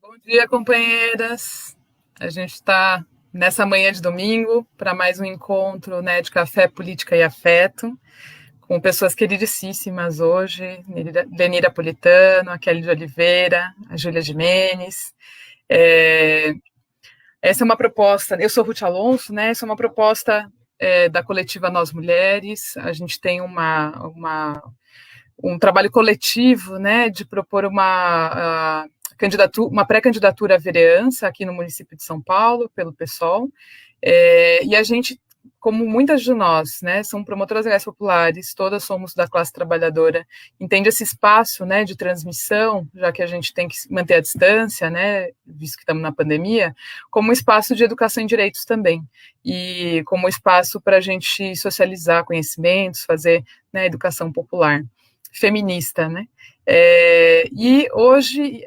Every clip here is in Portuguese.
Bom dia, companheiras. A gente está nessa manhã de domingo para mais um encontro, né, de café, política e afeto, com pessoas queridíssimas hoje, Lenira Politano, a Kelly de Oliveira, a Júlia Gimenez. É, Essa é uma proposta, eu sou Ruth Alonso, né? Essa é uma proposta da coletiva Nós Mulheres. A gente tem um trabalho coletivo, né, de propor uma pré-candidatura à vereança aqui no município de São Paulo, pelo PSOL, e a gente, como muitas de nós, né, são promotoras legais populares, todas somos da classe trabalhadora, entende esse espaço, né, de transmissão, já que a gente tem que manter a distância, né, visto que estamos na pandemia, como um espaço de educação em direitos também, e como um espaço para a gente socializar conhecimentos, fazer, né, educação popular feminista, né? E hoje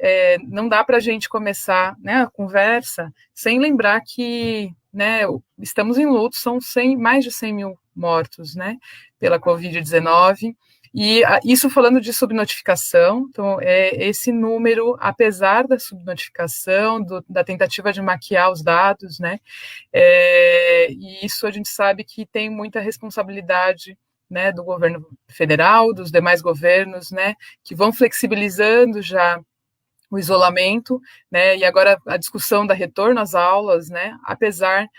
não dá para a gente começar, né, a conversa sem lembrar que, né, estamos em luto, são mais de 100 mil mortos, né, pela Covid-19, e isso falando de subnotificação. Então, esse número, apesar da subnotificação, da tentativa de maquiar os dados, né, e isso a gente sabe que tem muita responsabilidade, né, do governo federal, dos demais governos, né, que vão flexibilizando já o isolamento, né, e agora a discussão da retorno às aulas, né, apesar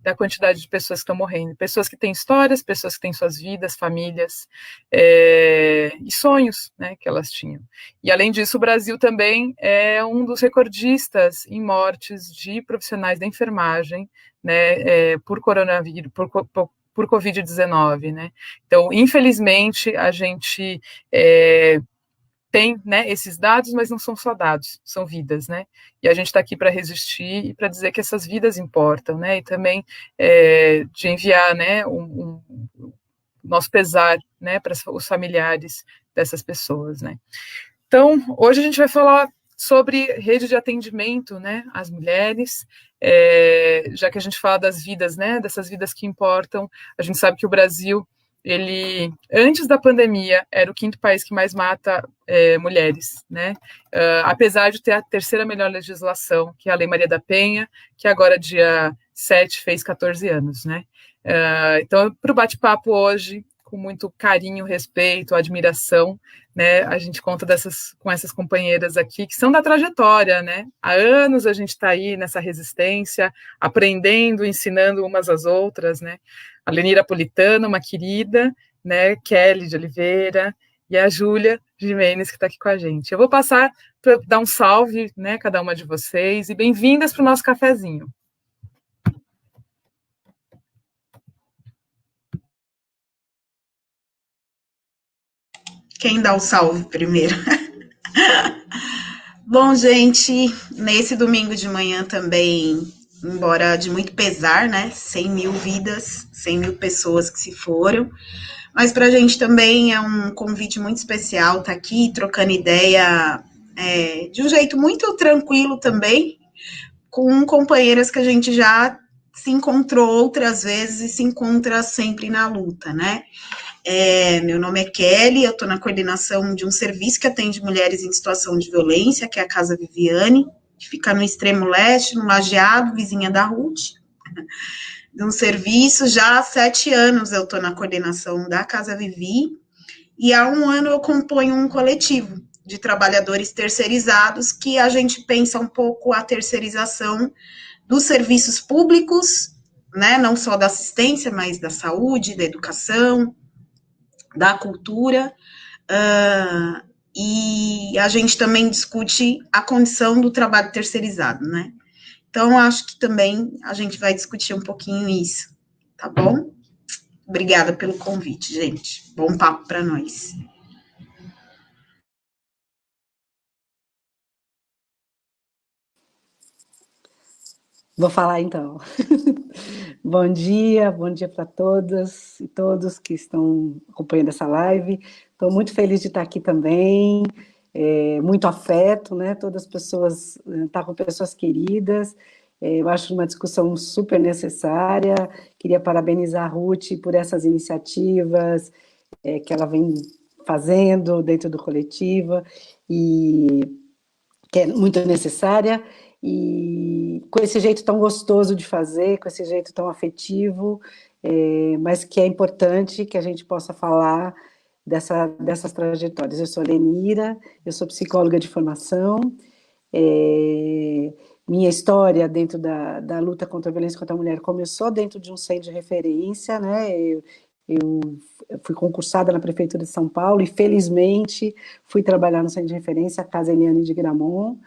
da quantidade de pessoas que estão morrendo, pessoas que têm histórias, pessoas que têm suas vidas, famílias e sonhos, né, que elas tinham. E além disso, o Brasil também é um dos recordistas em mortes de profissionais da enfermagem, né, por coronavírus, por Covid-19, né? Então, infelizmente, a gente tem, né, esses dados, mas não são só dados, são vidas, né? E a gente está aqui para resistir e para dizer que essas vidas importam, né? E também de enviar, né, nosso pesar, né, para os familiares dessas pessoas, né? Então, hoje a gente vai falar sobre rede de atendimento, né, às mulheres, já que a gente fala das vidas, né, dessas vidas que importam. A gente sabe que o Brasil, ele, antes da pandemia, era o quinto país que mais mata mulheres, né, apesar de ter a terceira melhor legislação, que é a Lei Maria da Penha, que agora, dia 7, fez 14 anos, né. Então, para o bate-papo hoje, com muito carinho, respeito, admiração, né, a gente conta com essas companheiras aqui, que são da trajetória, né? Há anos a gente está aí nessa resistência, aprendendo, ensinando umas às outras, né? A Lenira Politano, uma querida, né? Kelly de Oliveira e a Júlia Gimenez, que está aqui com a gente. Eu vou passar para dar um salve, né, cada uma de vocês, e bem-vindas para o nosso cafezinho. Quem dá o salve primeiro? Bom, gente, nesse domingo de manhã também, embora de muito pesar, né? 100 mil vidas, 100 mil pessoas que se foram. Mas para a gente também é um convite muito especial estar aqui trocando ideia de um jeito muito tranquilo também, com companheiras que a gente já se encontrou outras vezes e se encontra sempre na luta, né? Meu nome é Kelly, eu estou na coordenação de um serviço que atende mulheres em situação de violência, que é a Casa Viviane, que fica no extremo leste, no Lajeado, vizinha da Ruth. De um serviço, já há 7 anos eu estou na coordenação da Casa Vivi, e há 1 ano eu componho um coletivo de trabalhadores terceirizados, que a gente pensa um pouco a terceirização dos serviços públicos, né, não só da assistência, mas da saúde, da educação, da cultura, e a gente também discute a condição do trabalho terceirizado, né? Então, acho que também a gente vai discutir um pouquinho isso, tá bom? Obrigada pelo convite, gente. Bom papo para nós. Vou falar então. Bom dia para todas e todos que estão acompanhando essa live. Estou muito feliz de estar aqui também, muito afeto, né? Todas as pessoas, estar com pessoas queridas. Eu acho uma discussão super necessária. Queria parabenizar a Ruth por essas iniciativas que ela vem fazendo dentro do coletivo, e que é muito necessária, e com esse jeito tão gostoso de fazer, com esse jeito tão afetivo, mas que é importante que a gente possa falar dessas trajetórias. Eu sou Lenira, eu sou psicóloga de formação, minha história dentro da luta contra a violência contra a mulher começou dentro de um centro de referência, né? Eu fui concursada na Prefeitura de São Paulo e, felizmente, fui trabalhar no centro de referência, a Casa Eliane de Gramont,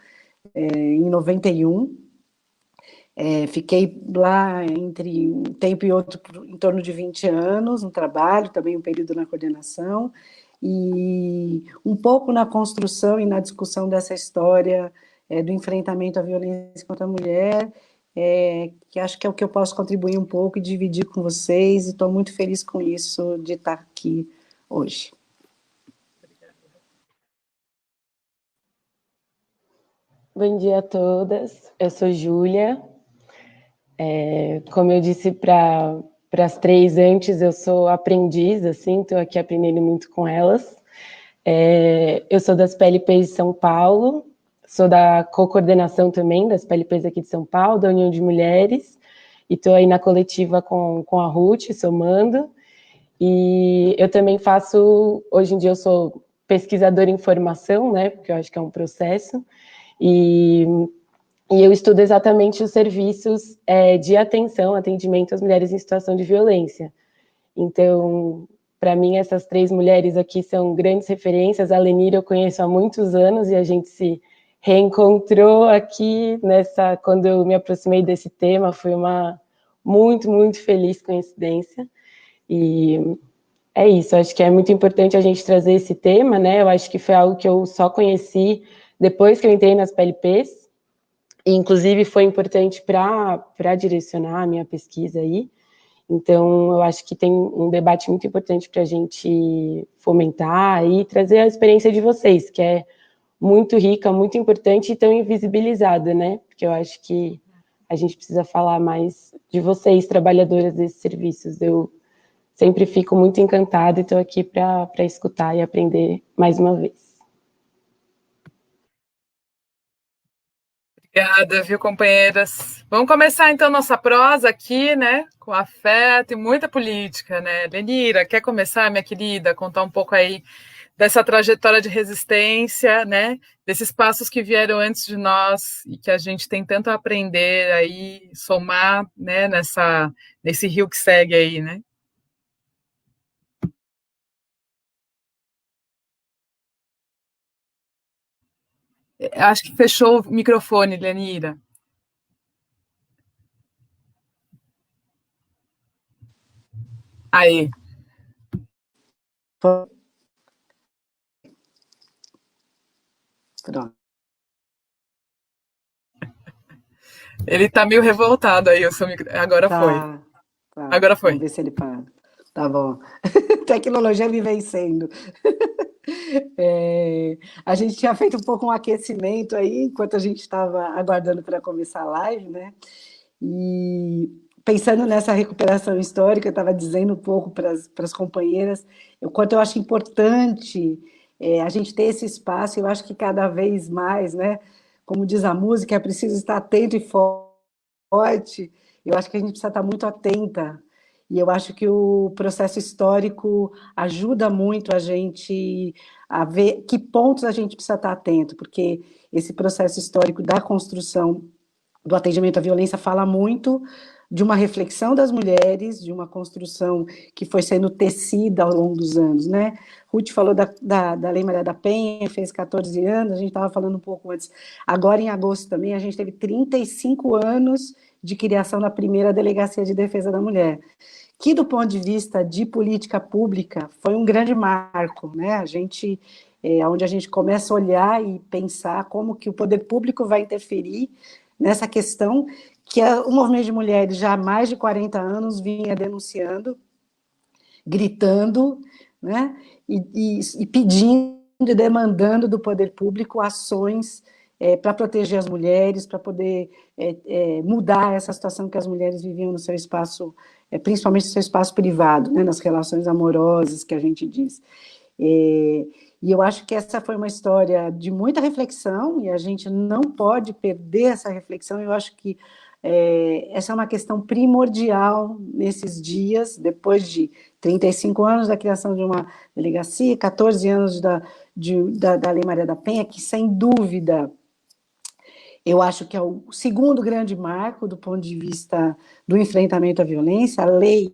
em 91. Fiquei lá entre um tempo e outro, em torno de 20 anos, no trabalho, também um período na coordenação, e um pouco na construção e na discussão dessa história do enfrentamento à violência contra a mulher, que acho que é o que eu posso contribuir um pouco e dividir com vocês, e estou muito feliz com isso, de estar aqui hoje. Bom dia a todas, eu sou Júlia. Como eu disse para as três antes, eu sou aprendiz, assim, estou aqui aprendendo muito com elas. Eu sou das PLPs de São Paulo, sou da co-coordenação também das PLPs aqui de São Paulo, da União de Mulheres, e estou aí na coletiva com a Ruth, somando. E eu também faço, hoje em dia eu sou pesquisadora em formação, né, porque eu acho que é um processo, e eu estudo exatamente os serviços de atendimento às mulheres em situação de violência. Então, para mim, essas três mulheres aqui são grandes referências. A Lenira eu conheço há muitos anos e a gente se reencontrou aqui quando eu me aproximei desse tema, foi uma muito, muito feliz coincidência. E é isso, acho que é muito importante a gente trazer esse tema, né? Eu acho que foi algo que eu só conheci depois que eu entrei nas PLPs, e inclusive foi importante para direcionar a minha pesquisa aí. Então, eu acho que tem um debate muito importante para a gente fomentar e trazer a experiência de vocês, que é muito rica, muito importante e tão invisibilizada, né? Porque eu acho que a gente precisa falar mais de vocês, trabalhadoras desses serviços. Eu sempre fico muito encantada e estou aqui para escutar e aprender mais uma vez. Obrigada, viu, companheiras? Vamos começar, então, nossa prosa aqui, né, com afeto e muita política, né? Lenira, quer começar, minha querida, contar um pouco aí dessa trajetória de resistência, né, desses passos que vieram antes de nós e que a gente tem tanto a aprender aí, somar, né, nesse rio que segue aí, né? Acho que fechou o microfone, Lenira. Aí. Pronto. Ele tá meio revoltado aí, agora foi. Tá. Agora foi. Vamos ver se ele para. Tá bom. Tecnologia me vencendo. A gente tinha feito um pouco um aquecimento aí, enquanto a gente estava aguardando para começar a live, né? E pensando nessa recuperação histórica, eu estava dizendo um pouco para as companheiras o quanto eu acho importante a gente ter esse espaço. Eu acho que cada vez mais, né? Como diz a música, é preciso estar atento e forte. Eu acho que a gente precisa estar muito atenta. E eu acho que o processo histórico ajuda muito a gente a ver que pontos a gente precisa estar atento, porque esse processo histórico da construção do atendimento à violência fala muito de uma reflexão das mulheres, de uma construção que foi sendo tecida ao longo dos anos, né? Ruth falou da Lei Maria da Penha, fez 14 anos, a gente estava falando um pouco antes. Agora, em agosto também, a gente teve 35 anos de criação da primeira Delegacia de Defesa da Mulher, que, do ponto de vista de política pública, foi um grande marco, né? Onde a gente começa a olhar e pensar como que o poder público vai interferir nessa questão que o movimento de mulheres já há mais de 40 anos vinha denunciando, gritando, né? E pedindo e demandando do poder público ações para proteger as mulheres, para poder mudar essa situação que as mulheres viviam no seu espaço, principalmente no seu espaço privado, né, nas relações amorosas, que a gente diz. E E eu acho que essa foi uma história de muita reflexão, e a gente não pode perder essa reflexão. Eu acho que essa é uma questão primordial nesses dias, depois de 35 anos da criação de uma delegacia, 14 anos da Lei Maria da Penha, que, sem dúvida, eu acho que é o segundo grande marco do ponto de vista do enfrentamento à violência. A lei,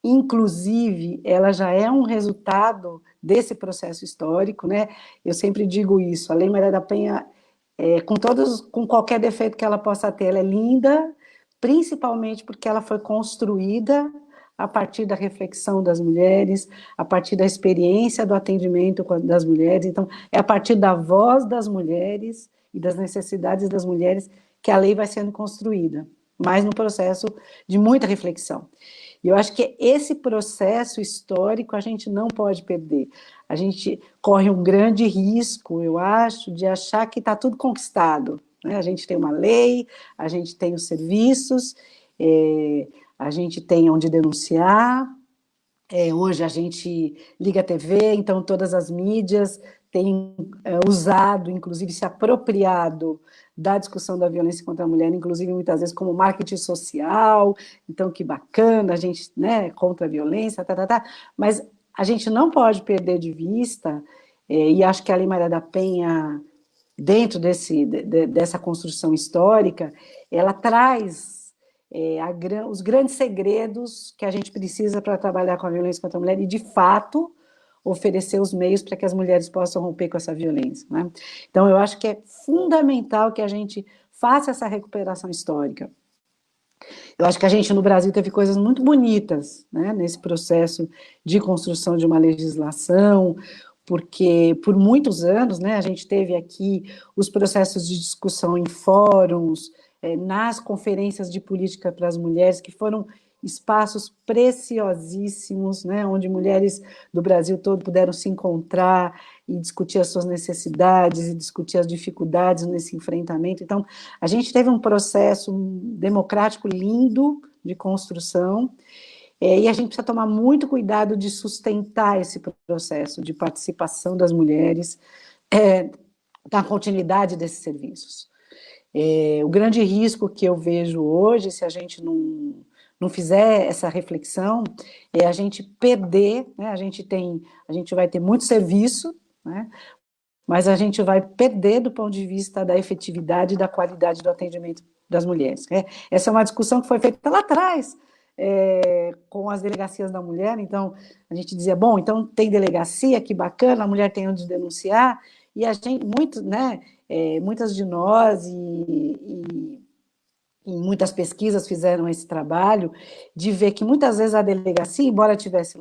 inclusive, ela já é um resultado desse processo histórico, né? Eu sempre digo isso, a Lei Maria da Penha, com qualquer defeito que ela possa ter, ela é linda, principalmente porque ela foi construída a partir da reflexão das mulheres, a partir da experiência do atendimento das mulheres. Então, é a partir da voz das mulheres e das necessidades das mulheres que a lei vai sendo construída, mas num processo de muita reflexão. E eu acho que esse processo histórico a gente não pode perder. A gente corre um grande risco, eu acho, de achar que está tudo conquistado, né? A gente tem uma lei, a gente tem os serviços, a gente tem onde denunciar, hoje a gente liga a TV, então todas as mídias têm usado, inclusive se apropriado da discussão da violência contra a mulher, inclusive muitas vezes como marketing social. Então que bacana, a gente, né, contra a violência, mas a gente não pode perder de vista, e acho que a Lei Maria da Penha, dentro dessa construção histórica, ela traz os grandes segredos que a gente precisa para trabalhar com a violência contra a mulher e, de fato, oferecer os meios para que as mulheres possam romper com essa violência, né? Então, eu acho que é fundamental que a gente faça essa recuperação histórica. Eu acho que a gente, no Brasil, teve coisas muito bonitas, né, nesse processo de construção de uma legislação, porque por muitos anos, né, a gente teve aqui os processos de discussão em fóruns, nas conferências de política para as mulheres, que foram espaços preciosíssimos, né, onde mulheres do Brasil todo puderam se encontrar e discutir as suas necessidades e discutir as dificuldades nesse enfrentamento. Então, a gente teve um processo democrático lindo de construção, e a gente precisa tomar muito cuidado de sustentar esse processo de participação das mulheres na continuidade desses serviços. O grande risco que eu vejo hoje, se a gente não fizer essa reflexão, é a gente perder, né? A gente vai ter muito serviço, né? Mas a gente vai perder do ponto de vista da efetividade e da qualidade do atendimento das mulheres. Essa é uma discussão que foi feita lá atrás, com as delegacias da mulher. Então, a gente dizia, bom, então tem delegacia, que bacana, a mulher tem onde denunciar, e a gente, muitas de nós e muitas pesquisas fizeram esse trabalho de ver que muitas vezes a delegacia, embora estivesse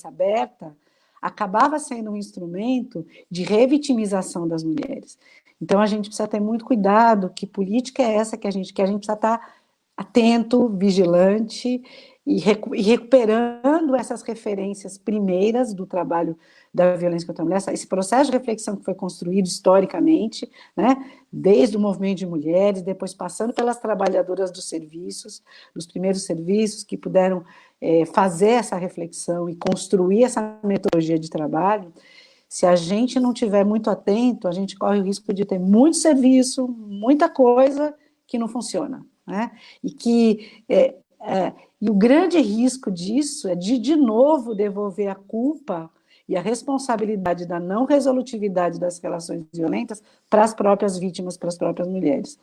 aberta, acabava sendo um instrumento de revitimização das mulheres. Então, a gente precisa ter muito cuidado, que política é essa que a gente precisa estar atento, vigilante, e recuperando essas referências primeiras do trabalho da violência contra a mulher, esse processo de reflexão que foi construído historicamente, né, desde o movimento de mulheres, depois passando pelas trabalhadoras dos serviços, dos primeiros serviços, que puderam fazer essa reflexão e construir essa metodologia de trabalho. Se a gente não estiver muito atento, a gente corre o risco de ter muito serviço, muita coisa que não funciona, né? E o grande risco disso é de novo, devolver a culpa e a responsabilidade da não resolutividade das relações violentas para as próprias vítimas, para as próprias mulheres.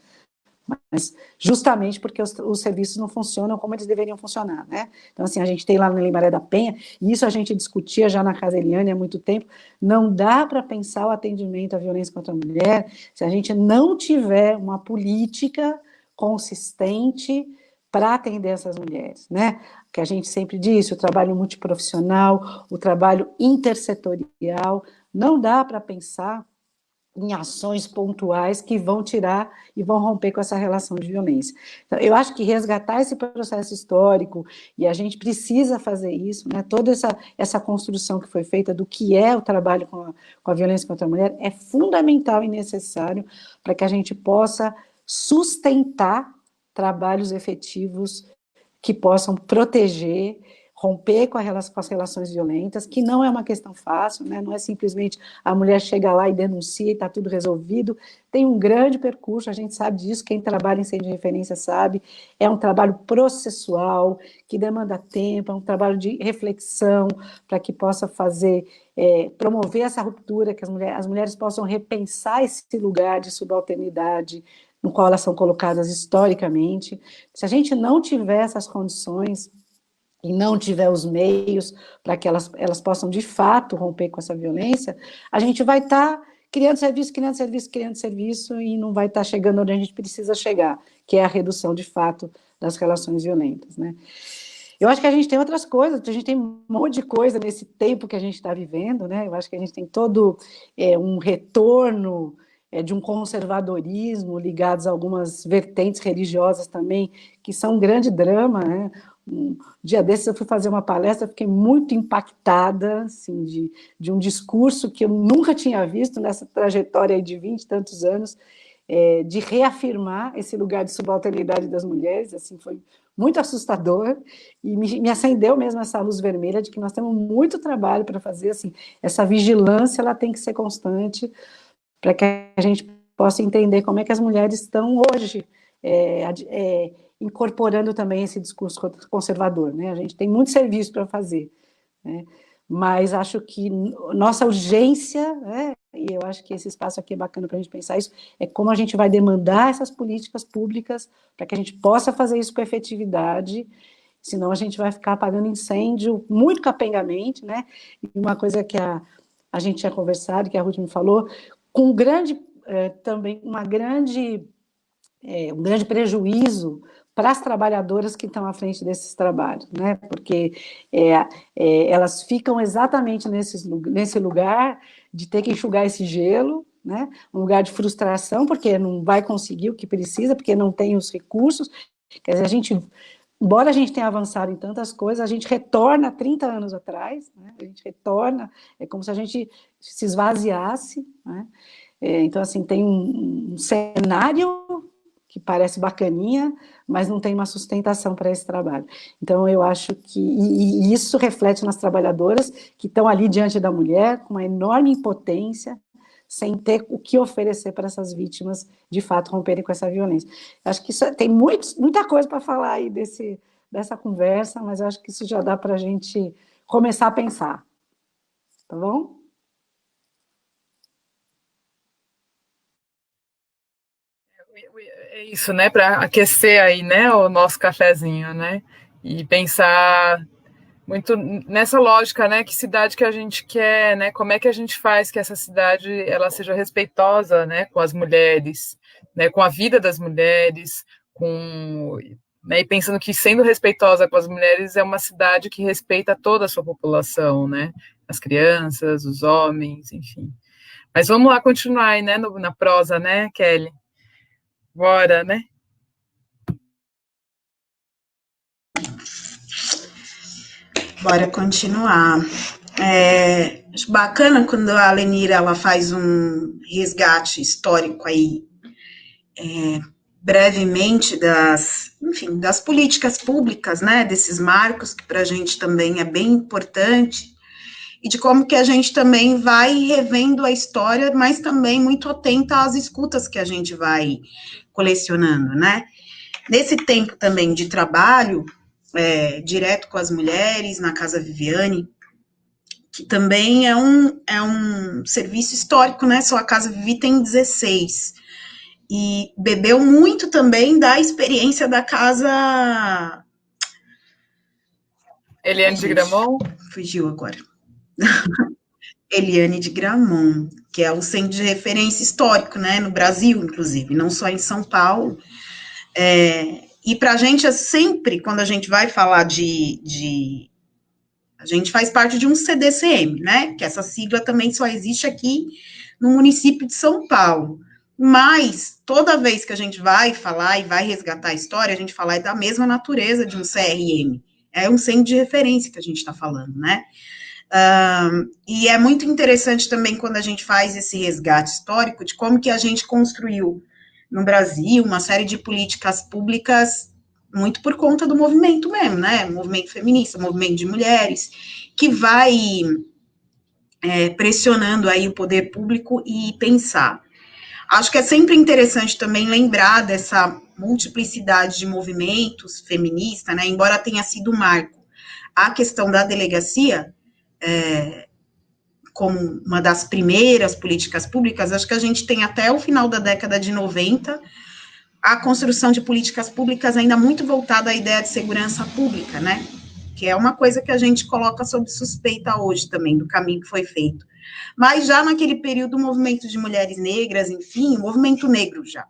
Mas justamente porque os serviços não funcionam como eles deveriam funcionar, né? Então, assim, a gente tem lá na Lei Maria da Penha, e isso a gente discutia já na Casa Eliane há muito tempo, não dá para pensar o atendimento à violência contra a mulher se a gente não tiver uma política consistente para atender essas mulheres, né? Que a gente sempre disse, o trabalho multiprofissional, o trabalho intersetorial, não dá para pensar em ações pontuais que vão tirar e vão romper com essa relação de violência. Então, eu acho que resgatar esse processo histórico, e a gente precisa fazer isso, né? Toda essa construção que foi feita do que é o trabalho com a violência contra a mulher é fundamental e necessário para que a gente possa sustentar trabalhos efetivos que possam proteger, romper com as relações violentas, que não é uma questão fácil, né? Não é simplesmente a mulher chega lá e denuncia e está tudo resolvido. Tem um grande percurso, a gente sabe disso, quem trabalha em centro de referência sabe, é um trabalho processual, que demanda tempo, é um trabalho de reflexão, para que possa promover essa ruptura, que as mulheres possam repensar esse lugar de subalternidade, no qual elas são colocadas historicamente. Se a gente não tiver essas condições, e não tiver os meios para que elas possam, de fato, romper com essa violência, a gente vai estar criando serviço, e não vai estar chegando onde a gente precisa chegar, que é a redução, de fato, das relações violentas, né? Eu acho que a gente tem outras coisas, a gente tem um monte de coisa nesse tempo que a gente está vivendo, né? Eu acho que a gente tem todo um retorno de um conservadorismo ligados a algumas vertentes religiosas também, que são um grande drama, né? Um dia desses eu fui fazer uma palestra, fiquei muito impactada, assim, de um discurso que eu nunca tinha visto nessa trajetória aí de 20 e tantos anos, de reafirmar esse lugar de subalternidade das mulheres, assim, foi muito assustador, e me acendeu mesmo essa luz vermelha de que nós temos muito trabalho para fazer, assim, essa vigilância ela tem que ser constante, para que a gente possa entender como é que as mulheres estão hoje incorporando também esse discurso conservador, né? A gente tem muito serviço para fazer, né? Mas acho que nossa urgência, né? E eu acho que esse espaço aqui é bacana para a gente pensar isso, é como a gente vai demandar essas políticas públicas para que a gente possa fazer isso com efetividade, senão a gente vai ficar apagando incêndio muito capengamente, né? E uma coisa que a gente tinha conversado, que a Ruth me falou, com um grande prejuízo para as trabalhadoras que estão à frente desses trabalhos, né? Porque elas ficam exatamente nesse lugar de ter que enxugar esse gelo, né? Um lugar de frustração, porque não vai conseguir o que precisa, porque não tem os recursos. Quer dizer, embora a gente tenha avançado em tantas coisas, a gente retorna 30 anos atrás, né? A gente retorna, é como se a gente se esvaziasse, né? Então, assim, tem um cenário que parece bacaninha, mas não tem uma sustentação para esse trabalho. Então, eu acho que e isso reflete nas trabalhadoras que estão ali diante da mulher, com uma enorme impotência, sem ter o que oferecer para essas vítimas, de fato, romperem com essa violência. Eu acho que tem muita coisa para falar aí dessa conversa, mas eu acho que isso já dá para a gente começar a pensar. Tá bom? É isso, né? Para aquecer aí, né, o nosso cafezinho, né? E pensar muito nessa lógica, né? Que cidade que a gente quer, né? Como é que a gente faz que essa cidade ela seja respeitosa, né? Com as mulheres, né? Com a vida das mulheres, né, e pensando que sendo respeitosa com as mulheres é uma cidade que respeita toda a sua população, né? As crianças, os homens, enfim. Mas vamos lá continuar aí, né? Na prosa, né, Kelly? Bora, né? Bora continuar. Acho bacana quando a Lenira ela faz um resgate histórico aí, brevemente das políticas públicas, né, desses marcos, que para a gente também é bem importante, e de como que a gente também vai revendo a história, mas também muito atenta às escutas que a gente vai colecionando, né? Nesse tempo também de trabalho, direto com as mulheres, na Casa Viviane, que também é um serviço histórico, né? Só a Casa Vivi tem 16. E bebeu muito também da experiência da Casa... Eliane de Gramont? Fugiu agora. Eliane de Gramont, que é o centro de referência histórico, né? No Brasil, inclusive, não só em São Paulo. E para a gente é sempre, quando a gente vai falar a gente faz parte de um CDCM, né? Que essa sigla também só existe aqui no município de São Paulo. Mas, toda vez que a gente vai falar e vai resgatar a história, a gente fala da mesma natureza de um CRM. É um centro de referência que a gente está falando, né? E é muito interessante também quando a gente faz esse resgate histórico de como que a gente construiu no Brasil uma série de políticas públicas muito por conta do movimento mesmo, né? Movimento feminista, movimento de mulheres, que vai pressionando aí o poder público e pensar. Acho que é sempre interessante também lembrar dessa multiplicidade de movimentos feministas, né? Embora tenha sido um marco a questão da delegacia, como uma das primeiras políticas públicas, acho que a gente tem até o final da década de 90 a construção de políticas públicas ainda muito voltada à ideia de segurança pública, né? Que é uma coisa que a gente coloca sob suspeita hoje também, do caminho que foi feito. Mas já naquele período, o movimento de mulheres negras, enfim, o movimento negro já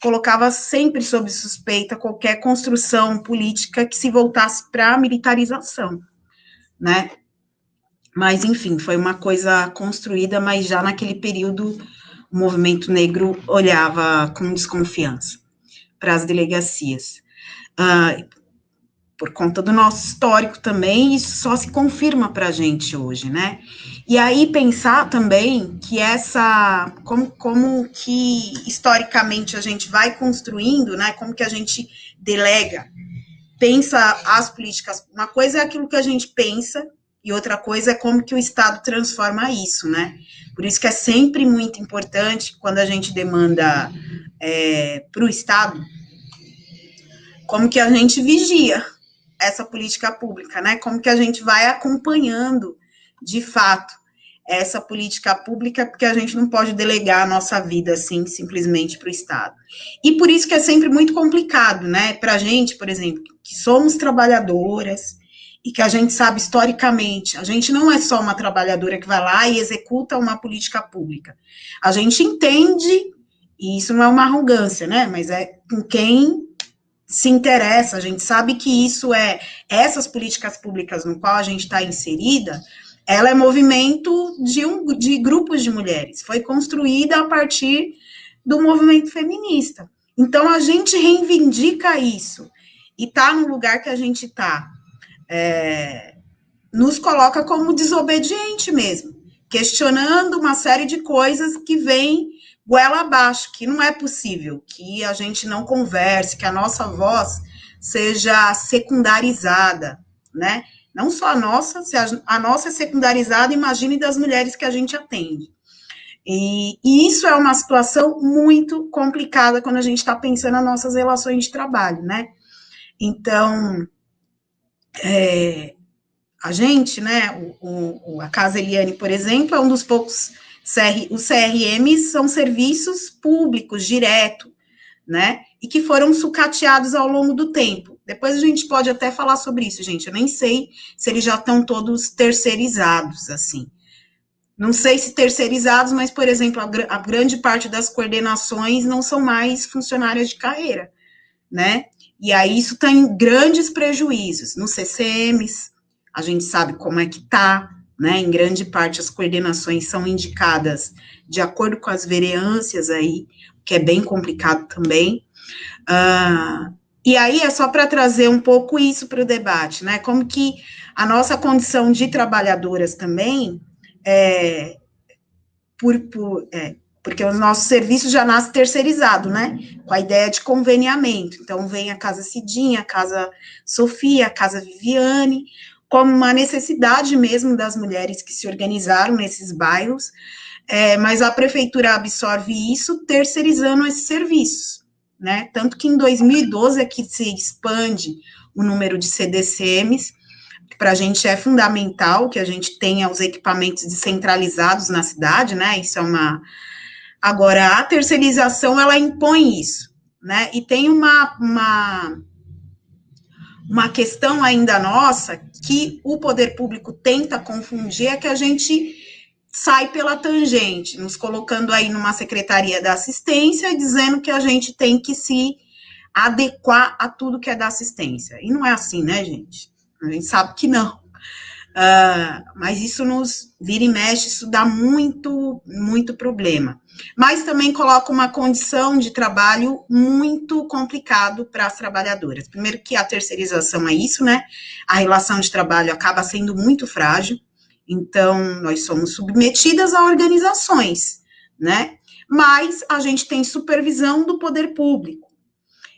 colocava sempre sob suspeita qualquer construção política que se voltasse para a militarização, né? Mas, enfim, foi uma coisa construída, mas já naquele período o movimento negro olhava com desconfiança para as delegacias. Por conta do nosso histórico também, isso só se confirma para a gente hoje, né? E aí pensar também que como que historicamente a gente vai construindo, né? Como que a gente delega, pensa as políticas. Uma coisa é aquilo que a gente pensa e outra coisa é como que o Estado transforma isso, né? Por isso que é sempre muito importante quando a gente demanda para o Estado, como que a gente vigia essa política pública, né? Como que a gente vai acompanhando, de fato, essa política pública, porque a gente não pode delegar a nossa vida, assim, simplesmente para o Estado. E por isso que é sempre muito complicado, né? Para a gente, por exemplo, que somos trabalhadoras e que a gente sabe historicamente, a gente não é só uma trabalhadora que vai lá e executa uma política pública. A gente entende, e isso não é uma arrogância, né? Mas é com quem se interessa, a gente sabe que isso essas políticas públicas no qual a gente está inserida, ela é movimento de grupos de mulheres, foi construída a partir do movimento feminista. Então, a gente reivindica isso, e tá no lugar que a gente tá, nos coloca como desobediente mesmo, questionando uma série de coisas que vêm goela abaixo, que não é possível, que a gente não converse, que a nossa voz seja secundarizada, né? Não só a nossa, se a nossa é secundarizada, imagine das mulheres que a gente atende. E isso é uma situação muito complicada quando a gente está pensando nas nossas relações de trabalho, né? Então, a gente, né, a Casa Eliane, por exemplo, é um dos poucos, os CRMs são serviços públicos, direto, né, e que foram sucateados ao longo do tempo. Depois a gente pode até falar sobre isso, gente, eu nem sei se eles já estão todos terceirizados, assim. Não sei se terceirizados, mas, por exemplo, a grande parte das coordenações não são mais funcionárias de carreira, né, e aí isso tem grandes prejuízos nos CCMs. A gente sabe como é que tá, né? Em grande parte as coordenações são indicadas de acordo com as vereâncias aí, que é bem complicado também. E aí é só para trazer um pouco isso para o debate, né? Como que a nossa condição de trabalhadoras também, porque o nosso serviço já nasce terceirizado, né? Com a ideia de conveniamento. Então, vem a Casa Cidinha, a Casa Sofia, a Casa Viviane, como uma necessidade mesmo das mulheres que se organizaram nesses bairros, mas a prefeitura absorve isso terceirizando esses serviços, né? Tanto que em 2012 é que se expande o número de CDCMs, que para a gente é fundamental que a gente tenha os equipamentos descentralizados na cidade, né? Isso é uma... Agora, a terceirização, ela impõe isso, né? E tem uma questão ainda nossa que o poder público tenta confundir, é que a gente sai pela tangente, nos colocando aí numa secretaria da assistência e dizendo que a gente tem que se adequar a tudo que é da assistência. E não é assim, né, gente? A gente sabe que não. Mas isso nos vira e mexe, isso dá muito, muito problema. Mas também coloca uma condição de trabalho muito complicado para as trabalhadoras. Primeiro que a terceirização é isso, né? A relação de trabalho acaba sendo muito frágil, então nós somos submetidas a organizações, né? Mas a gente tem supervisão do poder público.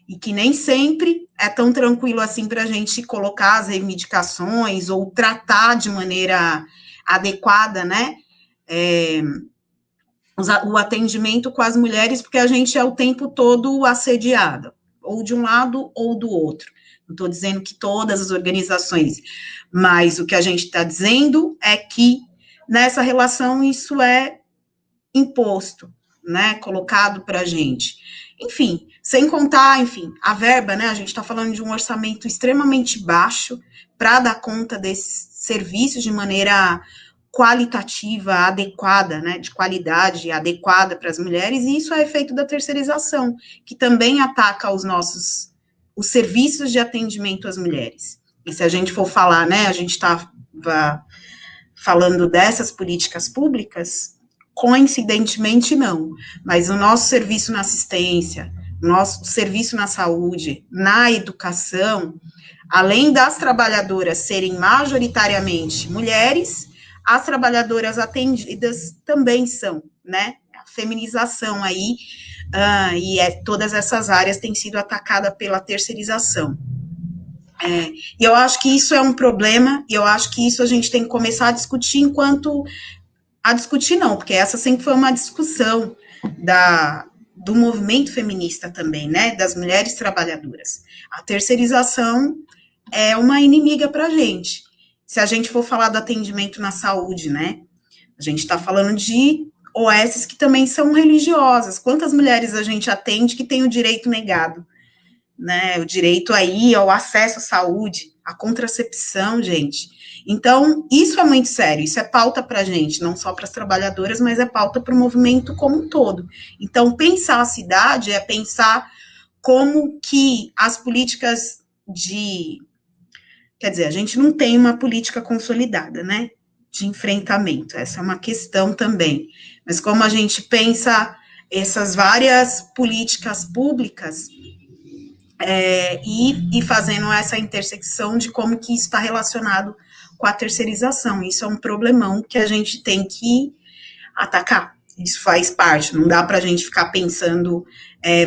e que nem sempre é tão tranquilo assim para a gente colocar as reivindicações ou tratar de maneira adequada, né, o atendimento com as mulheres, porque a gente é o tempo todo assediada, ou de um lado ou do outro. Não estou dizendo que todas as organizações, mas o que a gente está dizendo é que nessa relação isso é imposto, né, colocado para a gente. Enfim, sem contar, enfim, a verba, né, a gente está falando de um orçamento extremamente baixo para dar conta desses serviços de maneira qualitativa, adequada, né, de qualidade adequada para as mulheres, e isso é efeito da terceirização, que também ataca os serviços de atendimento às mulheres. E se a gente for falar, né, a gente estava falando dessas políticas públicas, coincidentemente não, mas o nosso serviço na assistência, o nosso serviço na saúde, na educação, além das trabalhadoras serem majoritariamente mulheres, as trabalhadoras atendidas também são, né, a feminização aí, todas essas áreas têm sido atacadas pela terceirização. E eu acho que isso é um problema, e eu acho que isso a gente tem que começar a discutir porque essa sempre foi uma discussão do movimento feminista também, né, das mulheres trabalhadoras. A terceirização é uma inimiga para a gente. Se a gente for falar do atendimento na saúde, né, a gente está falando de OSs que também são religiosas. Quantas mulheres a gente atende que tem o direito negado? Né, o direito aí ao acesso à saúde, à contracepção, gente. Então, isso é muito sério, isso é pauta para a gente, não só para as trabalhadoras, mas é pauta para o movimento como um todo. Então, pensar a cidade é pensar como que as políticas quer dizer, a gente não tem uma política consolidada, né, de enfrentamento, essa é uma questão também, mas como a gente pensa essas várias políticas públicas, e fazendo essa intersecção de como que isso está relacionado com a terceirização. Isso é um problemão que a gente tem que atacar. Isso faz parte, não dá para a gente ficar pensando,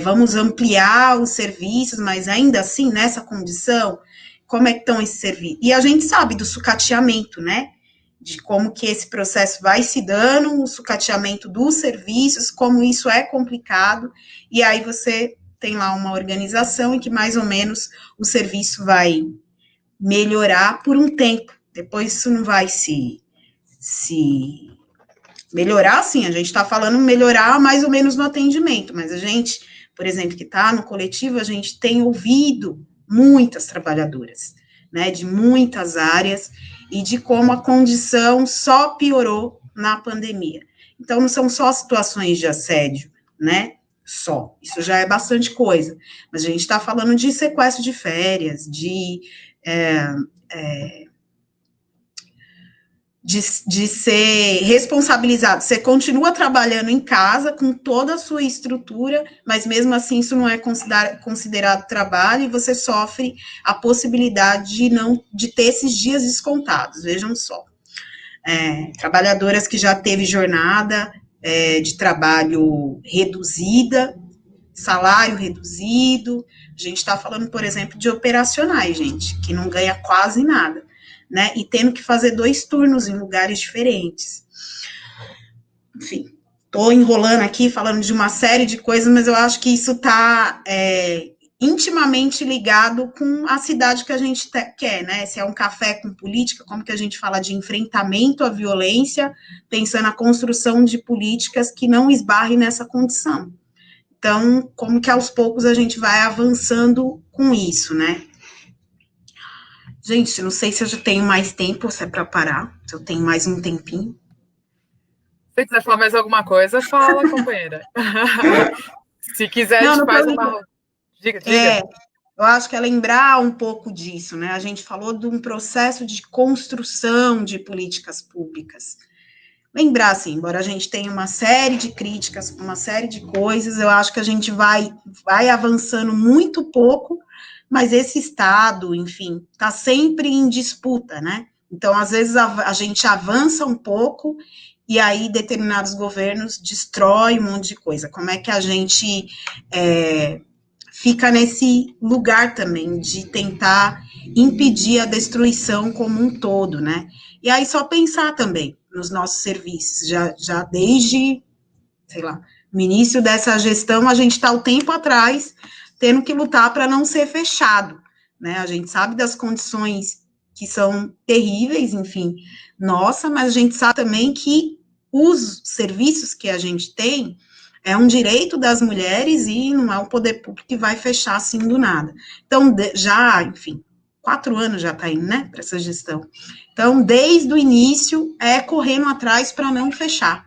vamos ampliar os serviços, mas ainda assim, nessa condição, como é que estão esses serviços? E a gente sabe do sucateamento, né? De como que esse processo vai se dando, o sucateamento dos serviços, como isso é complicado, e aí você tem lá uma organização em que mais ou menos o serviço vai melhorar por um tempo, depois isso não vai se melhorar, sim, a gente está falando melhorar mais ou menos no atendimento, mas a gente, por exemplo, que está no coletivo, a gente tem ouvido muitas trabalhadoras, né, de muitas áreas, e de como a condição só piorou na pandemia. Então, não são só situações de assédio, né, só, isso já é bastante coisa, mas a gente está falando de sequestro de férias, de ser responsabilizado, você continua trabalhando em casa com toda a sua estrutura, mas mesmo assim isso não é considerado trabalho e você sofre a possibilidade de ter esses dias descontados, vejam só. Trabalhadoras que já teve jornada de trabalho reduzida, salário reduzido, a gente está falando, por exemplo, de operacionais, gente, que não ganha quase nada, né, e tendo que fazer 2 turnos em lugares diferentes. Enfim, estou enrolando aqui, falando de uma série de coisas, mas eu acho que isso está intimamente ligado com a cidade que a gente quer, né, se é um café com política, como que a gente fala de enfrentamento à violência, pensando na construção de políticas que não esbarrem nessa condição. Então, como que aos poucos a gente vai avançando com isso, né? Gente, não sei se eu já tenho mais tempo, se é para parar, se eu tenho mais um tempinho. Se quiser falar mais alguma coisa, fala, companheira. Se quiser, a gente faz uma... Diga. Eu acho que é lembrar um pouco disso, né? A gente falou de um processo de construção de políticas públicas. Lembrar, assim, embora a gente tenha uma série de críticas, uma série de coisas, eu acho que a gente vai avançando muito pouco, mas esse Estado, enfim, está sempre em disputa, né? Então, às vezes, a gente avança um pouco e aí determinados governos destroem um monte de coisa. Como é que a gente fica nesse lugar também de tentar impedir a destruição como um todo, né? E aí só pensar também nos nossos serviços, já desde, sei lá, no início dessa gestão, a gente está o tempo atrás tendo que lutar para não ser fechado, né? A gente sabe das condições que são terríveis, enfim, nossa, mas a gente sabe também que os serviços que a gente tem é um direito das mulheres e não é o poder público que vai fechar assim do nada. Então, já, enfim, 4 anos já está indo, né, para essa gestão. Então, desde o início, é correndo atrás para não fechar,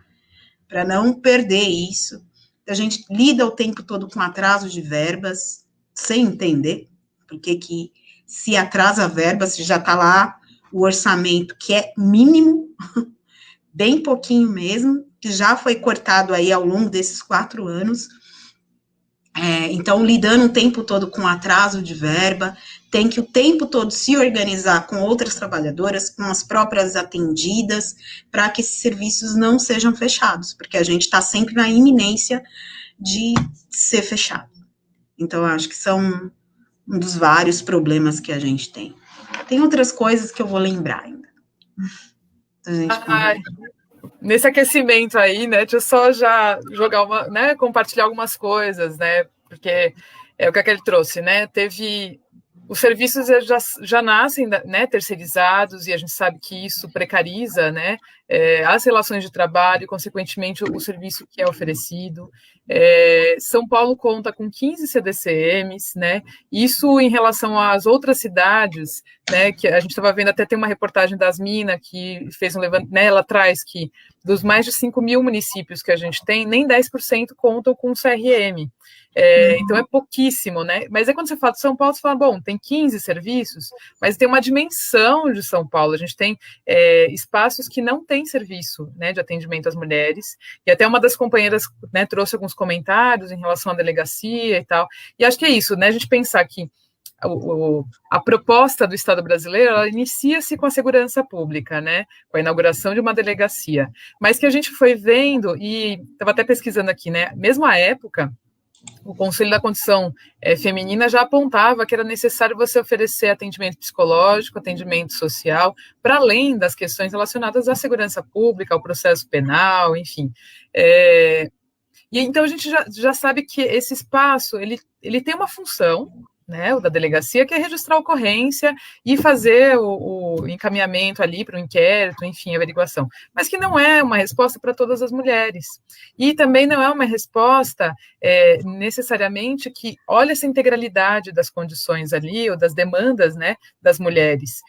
para não perder isso. A gente lida o tempo todo com atraso de verbas, sem entender porque que se atrasa a verba, se já está lá o orçamento, que é mínimo, bem pouquinho mesmo, que já foi cortado aí ao longo desses 4 anos. Então, lidando o tempo todo com atraso de verba, tem que o tempo todo se organizar com outras trabalhadoras, com as próprias atendidas, para que esses serviços não sejam fechados, porque a gente está sempre na iminência de ser fechado. Então, eu acho que são um dos vários problemas que a gente tem. Tem outras coisas que eu vou lembrar ainda. Nesse aquecimento aí, né, deixa eu só já jogar compartilhar algumas coisas, né, porque é o que a Kelly trouxe, né, os serviços já nascem, né, terceirizados, e a gente sabe que isso precariza, né, as relações de trabalho e, consequentemente, o serviço que é oferecido. São Paulo conta com 15 CDCMs, né, isso em relação às outras cidades, né, que a gente estava vendo, até tem uma reportagem das Minas que fez né, ela traz que dos mais de 5 mil municípios que a gente tem, nem 10% contam com CRM. Então é pouquíssimo, né? Mas aí quando você fala de São Paulo, você fala, bom, tem 15 serviços, mas tem uma dimensão de São Paulo. A gente tem espaços que não têm serviço, né, de atendimento às mulheres, e até uma das companheiras, né, trouxe alguns comentários em relação à delegacia e tal. E acho que é isso, né? A gente pensar que a proposta do Estado brasileiro, ela inicia-se com a segurança pública, né, com a inauguração de uma delegacia, mas que a gente foi vendo, e estava até pesquisando aqui, né, mesmo à época, o Conselho da Condição Feminina já apontava que era necessário você oferecer atendimento psicológico, atendimento social, para além das questões relacionadas à segurança pública, ao processo penal, enfim. E então a gente já sabe que esse espaço, ele tem uma função, né, o da delegacia, que é registrar a ocorrência e fazer o encaminhamento ali para o inquérito, enfim, a averiguação, mas que não é uma resposta para todas as mulheres, e também não é uma resposta necessariamente que olha essa integralidade das condições ali, ou das demandas, né, das mulheres,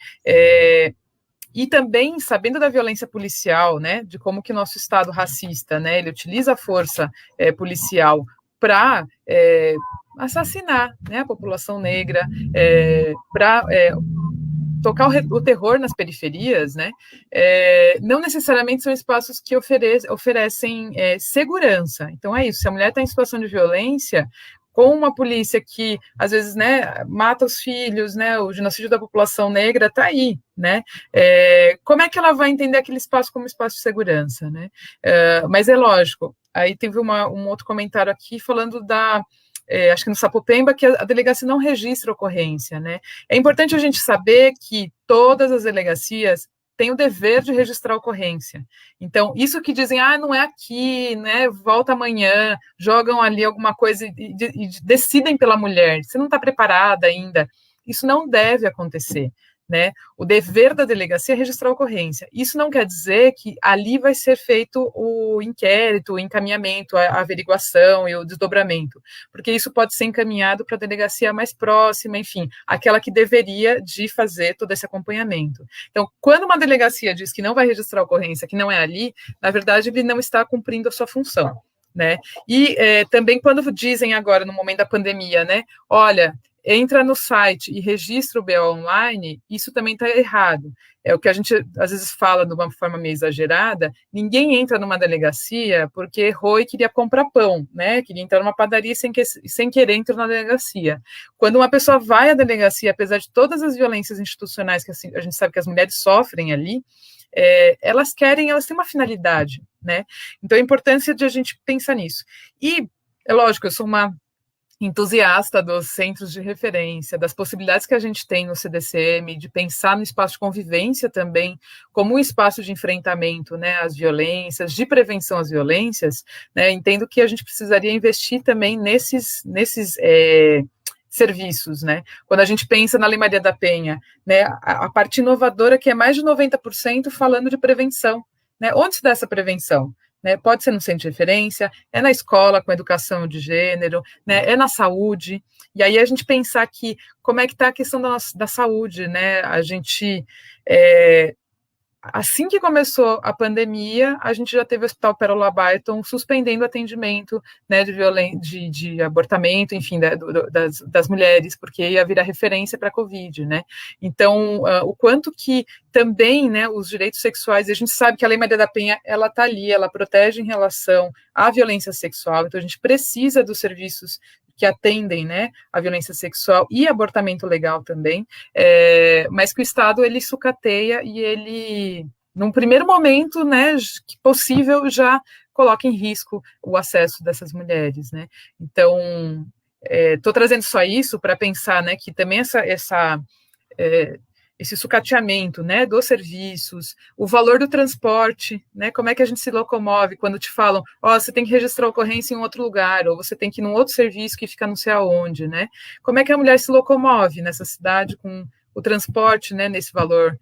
e também sabendo da violência policial, né, de como que o nosso Estado racista, né, ele utiliza a força policial para assassinar, né, a população negra, para tocar o terror nas periferias, né, não necessariamente são espaços que oferecem segurança. Então é isso, se a mulher está em situação de violência, com uma polícia que, às vezes, né, mata os filhos, né, o genocídio da população negra está aí, né, como é que ela vai entender aquele espaço como espaço de segurança, né, mas é lógico, aí teve um outro comentário aqui falando acho que no Sapopemba, que a delegacia não registra ocorrência, né, é importante a gente saber que todas as delegacias têm o dever de registrar a ocorrência. Então, isso que dizem, não é aqui, né, volta amanhã, jogam ali alguma coisa e decidem pela mulher, você não está preparada ainda, isso não deve acontecer, né? O dever da delegacia é registrar a ocorrência. Isso não quer dizer que ali vai ser feito o inquérito, o encaminhamento, a averiguação e o desdobramento, porque isso pode ser encaminhado para a delegacia mais próxima, enfim, aquela que deveria de fazer todo esse acompanhamento. Então, quando uma delegacia diz que não vai registrar a ocorrência, que não é ali, na verdade, ele não está cumprindo a sua função, né? E também quando dizem agora, no momento da pandemia, né, olha, entra no site e registra o BO online, isso também está errado. É o que a gente, às vezes, fala de uma forma meio exagerada, ninguém entra numa delegacia porque errou e queria comprar pão, né? Queria entrar numa padaria e sem querer entrou na delegacia. Quando uma pessoa vai à delegacia, apesar de todas as violências institucionais que a gente sabe que as mulheres sofrem ali, elas têm uma finalidade, né? Então, a importância de a gente pensar nisso. E, é lógico, eu sou uma entusiasta dos centros de referência, das possibilidades que a gente tem no CDCM, de pensar no espaço de convivência também como um espaço de enfrentamento, né, às violências, de prevenção às violências, né, entendo que a gente precisaria investir também nesses serviços, né? Quando a gente pensa na Lei Maria da Penha, né, a parte inovadora que é mais de 90% falando de prevenção, né? Onde se dá essa prevenção? Né, pode ser no centro de referência, é na escola com educação de gênero, né, é na saúde, e aí a gente pensar que como é que está a questão da saúde, né, a gente, assim que começou a pandemia, a gente já teve o Hospital Pérola Barton suspendendo o atendimento, né, de abortamento, enfim, das mulheres, porque ia virar referência para a Covid, né? Então, o quanto que também, né, os direitos sexuais, a gente sabe que a Lei Maria da Penha, ela está ali, ela protege em relação à violência sexual, então a gente precisa dos serviços que atendem, né, a violência sexual e abortamento legal também, mas que o Estado, ele sucateia e ele, num primeiro momento, né, que possível, já coloca em risco o acesso dessas mulheres, né. Então, estou trazendo só isso para pensar, né, que também esse sucateamento, né, dos serviços, o valor do transporte, né, como é que a gente se locomove quando te falam, você tem que registrar a ocorrência em outro lugar, ou você tem que ir num outro serviço que fica não sei aonde, né, como é que a mulher se locomove nessa cidade com o transporte, né, nesse valor,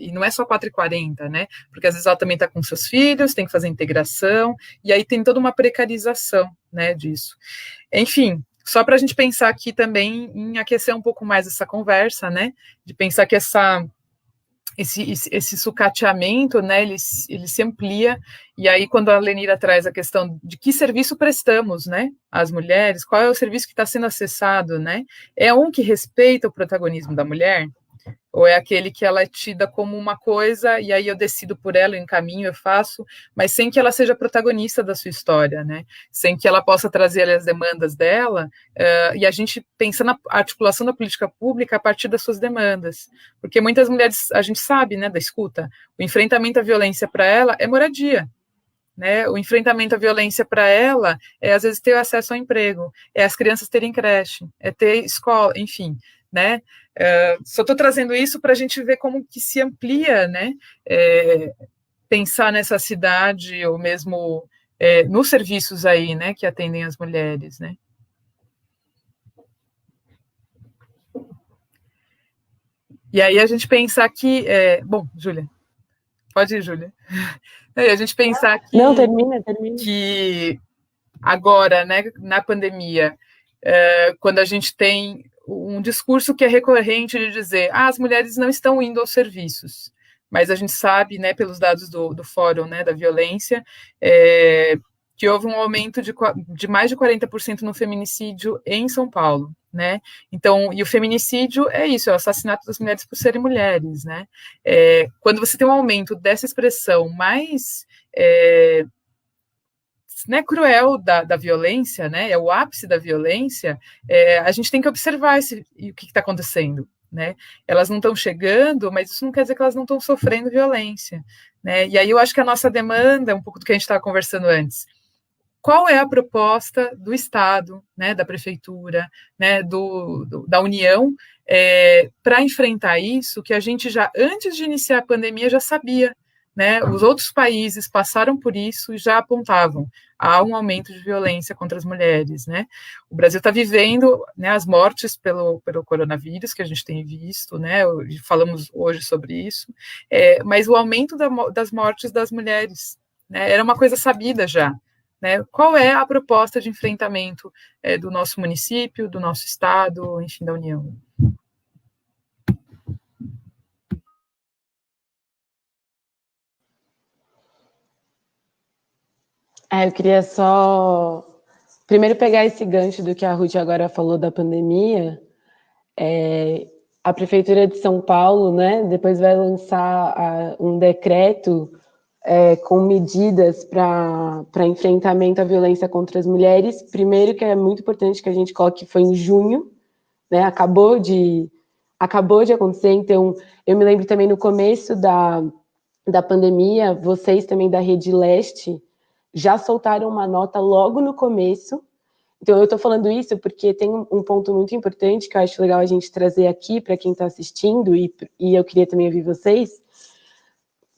e não é só 4,40, né, porque às vezes ela também está com seus filhos, tem que fazer integração, e aí tem toda uma precarização, né, disso. Enfim, só para a gente pensar aqui também em aquecer um pouco mais essa conversa, né? De pensar que esse sucateamento, né? Ele se amplia, e aí quando a Lenira traz a questão de que serviço prestamos, né? Às mulheres, qual é o serviço que está sendo acessado, né? É um que respeita o protagonismo da mulher? Ou é aquele que ela é tida como uma coisa, e aí eu decido por ela, eu encaminho, eu faço, mas sem que ela seja protagonista da sua história, né? Sem que ela possa trazer as demandas dela, e a gente pensa na articulação da política pública a partir das suas demandas. Porque muitas mulheres, a gente sabe, né, da escuta, o enfrentamento à violência para ela é moradia. Né, o enfrentamento à violência para ela é, às vezes, ter acesso ao emprego, é as crianças terem creche, é ter escola, enfim, né, só estou trazendo isso para a gente ver como que se amplia, né, pensar nessa cidade, ou mesmo nos serviços aí, né, que atendem as mulheres, né. E aí a gente pensar que, bom, Júlia, pode ir, Júlia. E a gente pensar que... Não, termina. Que agora, né, na pandemia, quando a gente tem um discurso que é recorrente de dizer, as mulheres não estão indo aos serviços, mas a gente sabe, né, pelos dados do Fórum, né, da Violência, que houve um aumento de mais de 40% no feminicídio em São Paulo, né? Então, e o feminicídio é isso, é o assassinato das mulheres por serem mulheres, né? Quando você tem um aumento dessa expressão mais né, cruel da violência, né, é o ápice da violência, a gente tem que observar o que está acontecendo, né, elas não estão chegando, mas isso não quer dizer que elas não estão sofrendo violência, né, e aí eu acho que a nossa demanda, um pouco do que a gente estava conversando antes, qual é a proposta do Estado, né, da Prefeitura, né, da União, para enfrentar isso, que a gente já, antes de iniciar a pandemia, já sabia, né, os outros países passaram por isso e já apontavam a um aumento de violência contra as mulheres, né. O Brasil está vivendo, né, as mortes pelo coronavírus, que a gente tem visto, né, falamos hoje sobre isso, mas o aumento das mortes das mulheres, né, era uma coisa sabida já, né. Qual é a proposta de enfrentamento do nosso município, do nosso estado, enfim, da União? Eu queria só primeiro pegar esse gancho do que a Ruth agora falou da pandemia. A Prefeitura de São Paulo, né, depois vai lançar um decreto com medidas para enfrentamento à violência contra as mulheres. Primeiro, que é muito importante que a gente coloque, foi em junho, né, acabou de acontecer. Então, eu me lembro também no começo da pandemia, vocês também da Rede Leste já soltaram uma nota logo no começo, Então, eu estou falando isso porque tem um ponto muito importante que eu acho legal a gente trazer aqui para quem está assistindo, e eu queria também ouvir vocês,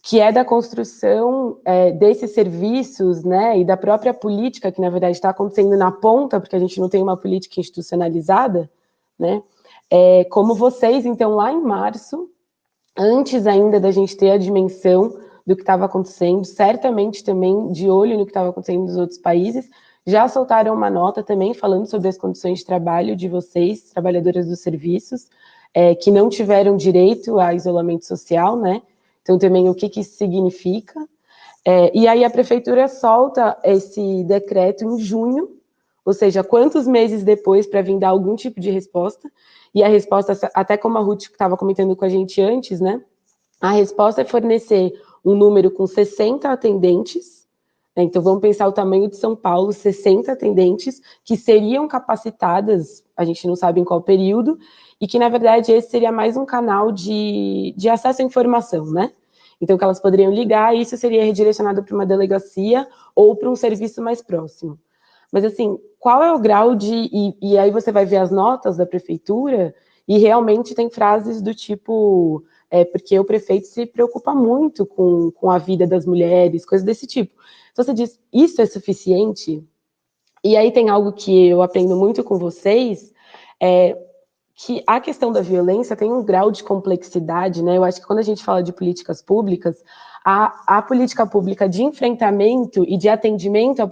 que é da construção desses serviços, né, e da própria política, que na verdade está acontecendo na ponta, porque a gente não tem uma política institucionalizada, né, como vocês, então, lá em março, antes ainda da gente ter a dimensão do que estava acontecendo, certamente também de olho no que estava acontecendo nos outros países, já soltaram uma nota também falando sobre as condições de trabalho de vocês, trabalhadoras dos serviços, que não tiveram direito a isolamento social, né? Então, também o que isso significa. E aí a prefeitura solta esse decreto em junho, ou seja, quantos meses depois para vir dar algum tipo de resposta. E a resposta, até como a Ruth estava comentando com a gente antes, né? A resposta é fornecer um número com 60 atendentes, né? Então vamos pensar o tamanho de São Paulo, 60 atendentes que seriam capacitadas, a gente não sabe em qual período, e que, na verdade, esse seria mais um canal de acesso à informação, né? Então, que elas poderiam ligar e isso seria redirecionado para uma delegacia ou para um serviço mais próximo. Mas, assim, qual é o grau de... E aí você vai ver as notas da prefeitura e realmente tem frases do tipo... porque o prefeito se preocupa muito com a vida das mulheres, coisas desse tipo. Então, você diz, isso é suficiente? E aí tem algo que eu aprendo muito com vocês, que a questão da violência tem um grau de complexidade, né? Eu acho que quando a gente fala de políticas públicas, a política pública de enfrentamento e de atendimento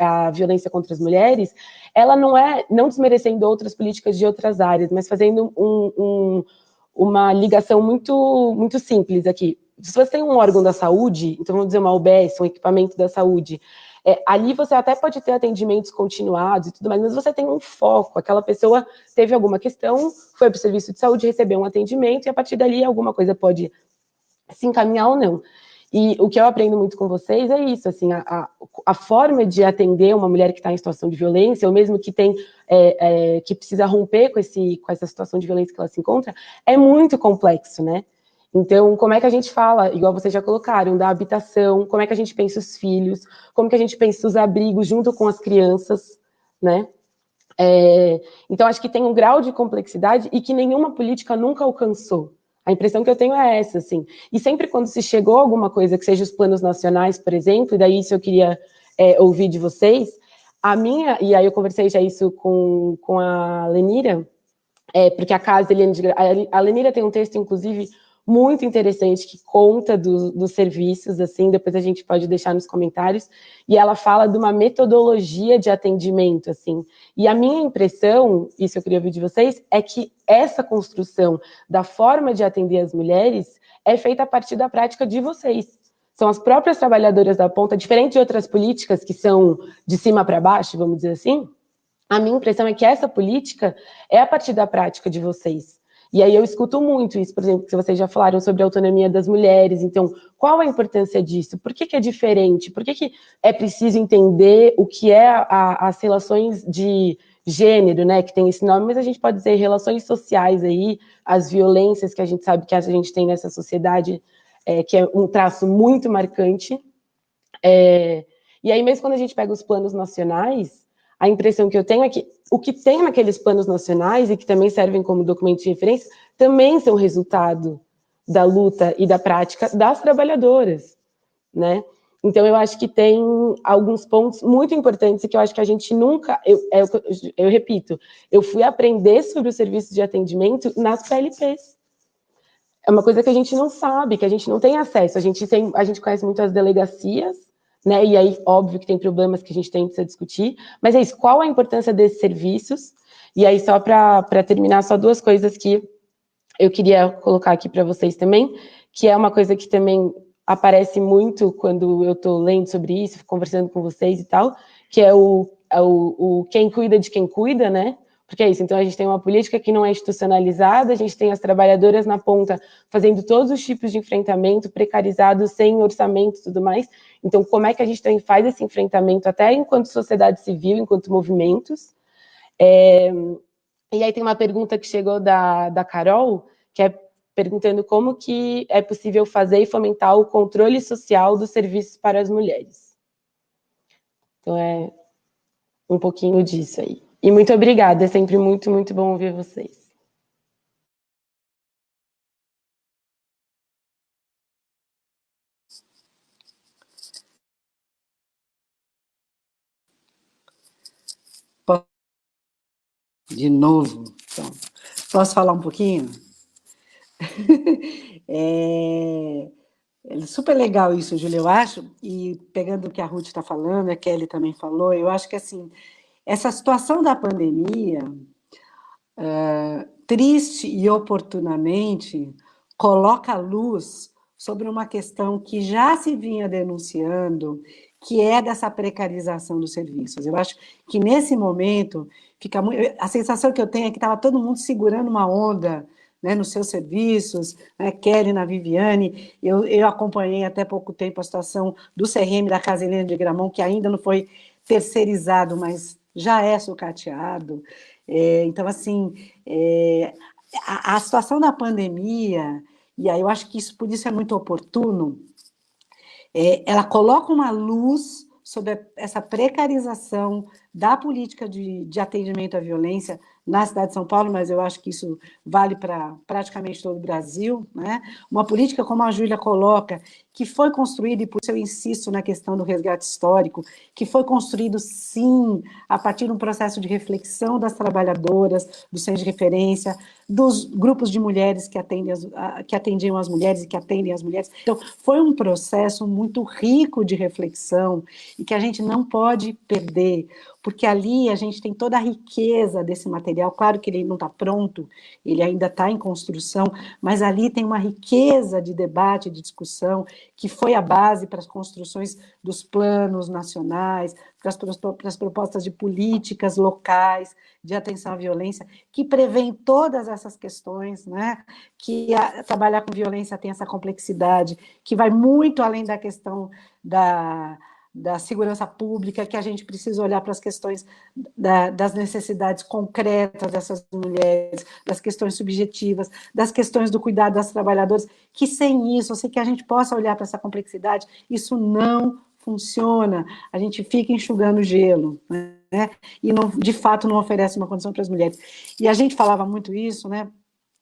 à violência contra as mulheres, ela não desmerecendo outras políticas de outras áreas, mas fazendo uma ligação muito, muito simples aqui. Se você tem um órgão da saúde, então vamos dizer uma UBS, um equipamento da saúde, ali você até pode ter atendimentos continuados e tudo mais, mas você tem um foco, aquela pessoa teve alguma questão, foi para o serviço de saúde, recebeu um atendimento, e a partir dali alguma coisa pode se encaminhar ou não. E o que eu aprendo muito com vocês é isso, assim, a forma de atender uma mulher que está em situação de violência, ou mesmo que tem, que precisa romper com essa situação de violência que ela se encontra, é muito complexo, né? Então, como é que a gente fala, igual vocês já colocaram, da habitação, como é que a gente pensa os filhos, como que a gente pensa os abrigos junto com as crianças, né? Então, acho que tem um grau de complexidade e que nenhuma política nunca alcançou. A impressão que eu tenho é essa, assim. E sempre quando se chegou a alguma coisa, que seja os planos nacionais, por exemplo, e daí isso eu queria ouvir de vocês, e aí eu conversei já isso com a Lenira, porque a Casa Eliane de a Lenira tem um texto, inclusive, muito interessante, que conta dos serviços, assim, depois a gente pode deixar nos comentários, e ela fala de uma metodologia de atendimento, assim, e a minha impressão, isso eu queria ouvir de vocês, é que essa construção da forma de atender as mulheres é feita a partir da prática de vocês. São as próprias trabalhadoras da ponta, diferente de outras políticas que são de cima para baixo, vamos dizer assim, a minha impressão é que essa política é a partir da prática de vocês. E aí eu escuto muito isso, por exemplo, que vocês já falaram sobre a autonomia das mulheres. Então, qual a importância disso? Por que é diferente? Por que é preciso entender o que é as relações de gênero, né, que tem esse nome, mas a gente pode dizer relações sociais aí, as violências que a gente sabe que a gente tem nessa sociedade, que é um traço muito marcante. E aí, mesmo quando a gente pega os planos nacionais, a impressão que eu tenho é que o que tem naqueles planos nacionais, e que também servem como documentos de referência, também são resultado da luta e da prática das trabalhadoras, né? Então, eu acho que tem alguns pontos muito importantes e que eu acho que a gente nunca... Eu repito, eu fui aprender sobre o serviço de atendimento nas PLPs. É uma coisa que a gente não sabe, que a gente não tem acesso. A gente conhece muito as delegacias, né? E aí, óbvio que tem problemas que a gente tem que discutir, mas é isso, qual a importância desses serviços? E aí, só para terminar, só duas coisas que eu queria colocar aqui para vocês também, que é uma coisa que também aparece muito quando eu estou lendo sobre isso, conversando com vocês e tal, que é o quem cuida de quem cuida, né? Porque é isso, então a gente tem uma política que não é institucionalizada, a gente tem as trabalhadoras na ponta fazendo todos os tipos de enfrentamento, precarizados, sem orçamento e tudo mais. Então, como é que a gente também faz esse enfrentamento, até enquanto sociedade civil, enquanto movimentos? E aí tem uma pergunta que chegou da Carol, que é perguntando como que é possível fazer e fomentar o controle social dos serviços para as mulheres. Então, um pouquinho disso aí. E muito obrigada, é sempre muito, muito bom ouvir vocês. De novo, então, posso falar um pouquinho? É super legal isso, Júlia, eu acho, e pegando o que a Ruth está falando, a Kelly também falou, eu acho que, assim, essa situação da pandemia, triste e oportunamente, coloca a luz sobre uma questão que já se vinha denunciando, que é dessa precarização dos serviços. Eu acho que, nesse momento, a sensação que eu tenho é que estava todo mundo segurando uma onda, né, nos seus serviços, né, Kelly, na Viviane, eu acompanhei até pouco tempo a situação do CRM da Casa Helena de Gramont, que ainda não foi terceirizado, mas já é sucateado. Então, assim, a situação da pandemia, e aí eu acho que isso, por isso é muito oportuno, ela coloca uma luz sobre essa precarização da política de atendimento à violência na cidade de São Paulo, mas eu acho que isso vale para praticamente todo o Brasil, né? Uma política, como a Júlia coloca, que foi construída, e por isso eu insisto na questão do resgate histórico, que foi construído, sim, a partir de um processo de reflexão das trabalhadoras, do centro de referência, dos grupos de mulheres que atendiam as mulheres e que atendem as mulheres. Então, foi um processo muito rico de reflexão e que a gente não pode perder, porque ali a gente tem toda a riqueza desse material. Claro que ele não está pronto, ele ainda está em construção, mas ali tem uma riqueza de debate, de discussão, que foi a base para as construções dos planos nacionais, para as propostas de políticas locais de atenção à violência, que prevêem todas essas questões, né? Que trabalhar com violência tem essa complexidade, que vai muito além da questão da segurança pública, que a gente precisa olhar para as questões das necessidades concretas dessas mulheres, das questões subjetivas, das questões do cuidado das trabalhadoras, que sem isso, sem que a gente possa olhar para essa complexidade, isso não funciona, a gente fica enxugando gelo, né? E não, de fato não oferece uma condição para as mulheres. E a gente falava muito isso, né?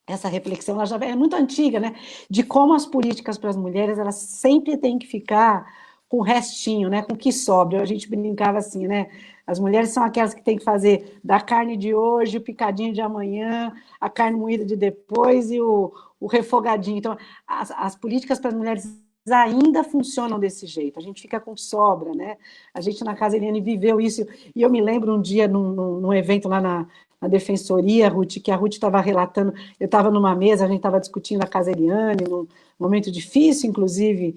Essa reflexão, ela já é muito antiga, né? De como as políticas para as mulheres, elas sempre têm que ficar com o restinho, né? Com o que sobra. A gente brincava assim, né? As mulheres são aquelas que têm que fazer da carne de hoje, o picadinho de amanhã, a carne moída de depois e o refogadinho. Então, as políticas para as mulheres ainda funcionam desse jeito, a gente fica com sobra, né? A gente na Casa Eliane viveu isso, e eu me lembro um dia num evento lá na Defensoria, Ruth, que a Ruth estava relatando, eu estava numa mesa, a gente estava discutindo a Casa Eliane, num momento difícil, inclusive,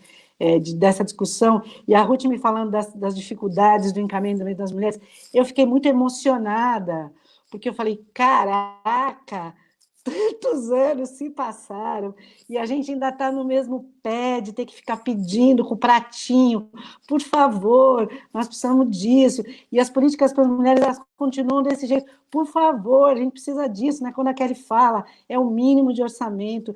dessa discussão, e a Ruth me falando das dificuldades do encaminhamento das mulheres, eu fiquei muito emocionada, porque eu falei, caraca, tantos anos se passaram e a gente ainda está no mesmo pé de ter que ficar pedindo com o pratinho, por favor, nós precisamos disso. E as políticas para as mulheres, elas continuam desse jeito, por favor, a gente precisa disso, né? Quando a Kelly fala, é o mínimo de orçamento,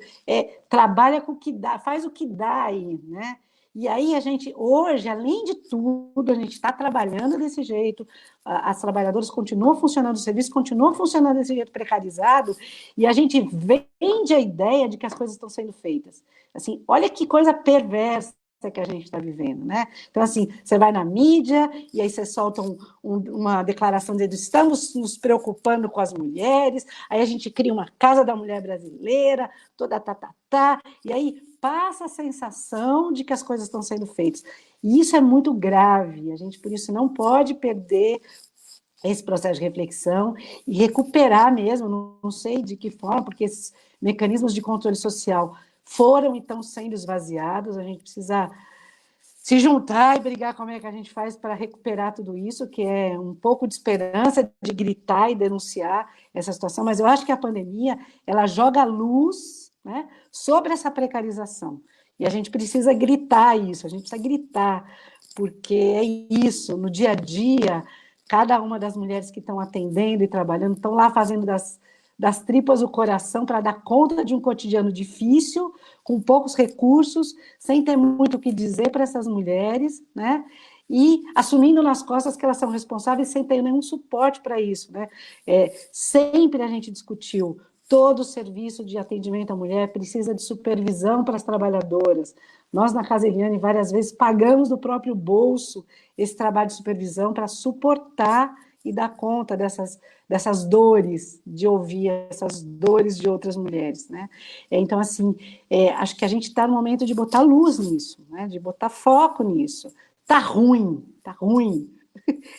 trabalha com o que dá, faz o que dá aí, né? E aí a gente, hoje, além de tudo, a gente está trabalhando desse jeito, as trabalhadoras continuam funcionando, o serviço continua funcionando desse jeito precarizado, e a gente vende a ideia de que as coisas estão sendo feitas. Assim, olha que coisa perversa que a gente está vivendo, né? Então, assim, você vai na mídia e aí você solta uma declaração dizendo estamos nos preocupando com as mulheres, aí a gente cria uma Casa da Mulher Brasileira, toda e aí passa a sensação de que as coisas estão sendo feitas. E isso é muito grave, a gente, por isso, não pode perder esse processo de reflexão e recuperar mesmo, não sei de que forma, porque esses mecanismos de controle social foram e estão sendo esvaziados, a gente precisa se juntar e brigar como é que a gente faz para recuperar tudo isso, que é um pouco de esperança de gritar e denunciar essa situação, mas eu acho que a pandemia, ela joga luz, né, sobre essa precarização, e a gente precisa gritar isso, a gente precisa gritar, porque é isso, no dia a dia, cada uma das mulheres que estão atendendo e trabalhando, estão lá fazendo das tripas o coração para dar conta de um cotidiano difícil, com poucos recursos, sem ter muito o que dizer para essas mulheres, né? e assumindo nas costas que elas são responsáveis sem ter nenhum suporte para isso, né? Sempre a gente discutiu, todo serviço de atendimento à mulher precisa de supervisão para as trabalhadoras. Nós, na Casa Eliane, várias vezes pagamos do próprio bolso esse trabalho de supervisão para suportar e dar conta dessas dores, de ouvir essas dores de outras mulheres, né? Então, assim, acho que a gente está no momento de botar luz nisso, né? De botar foco nisso. Tá ruim,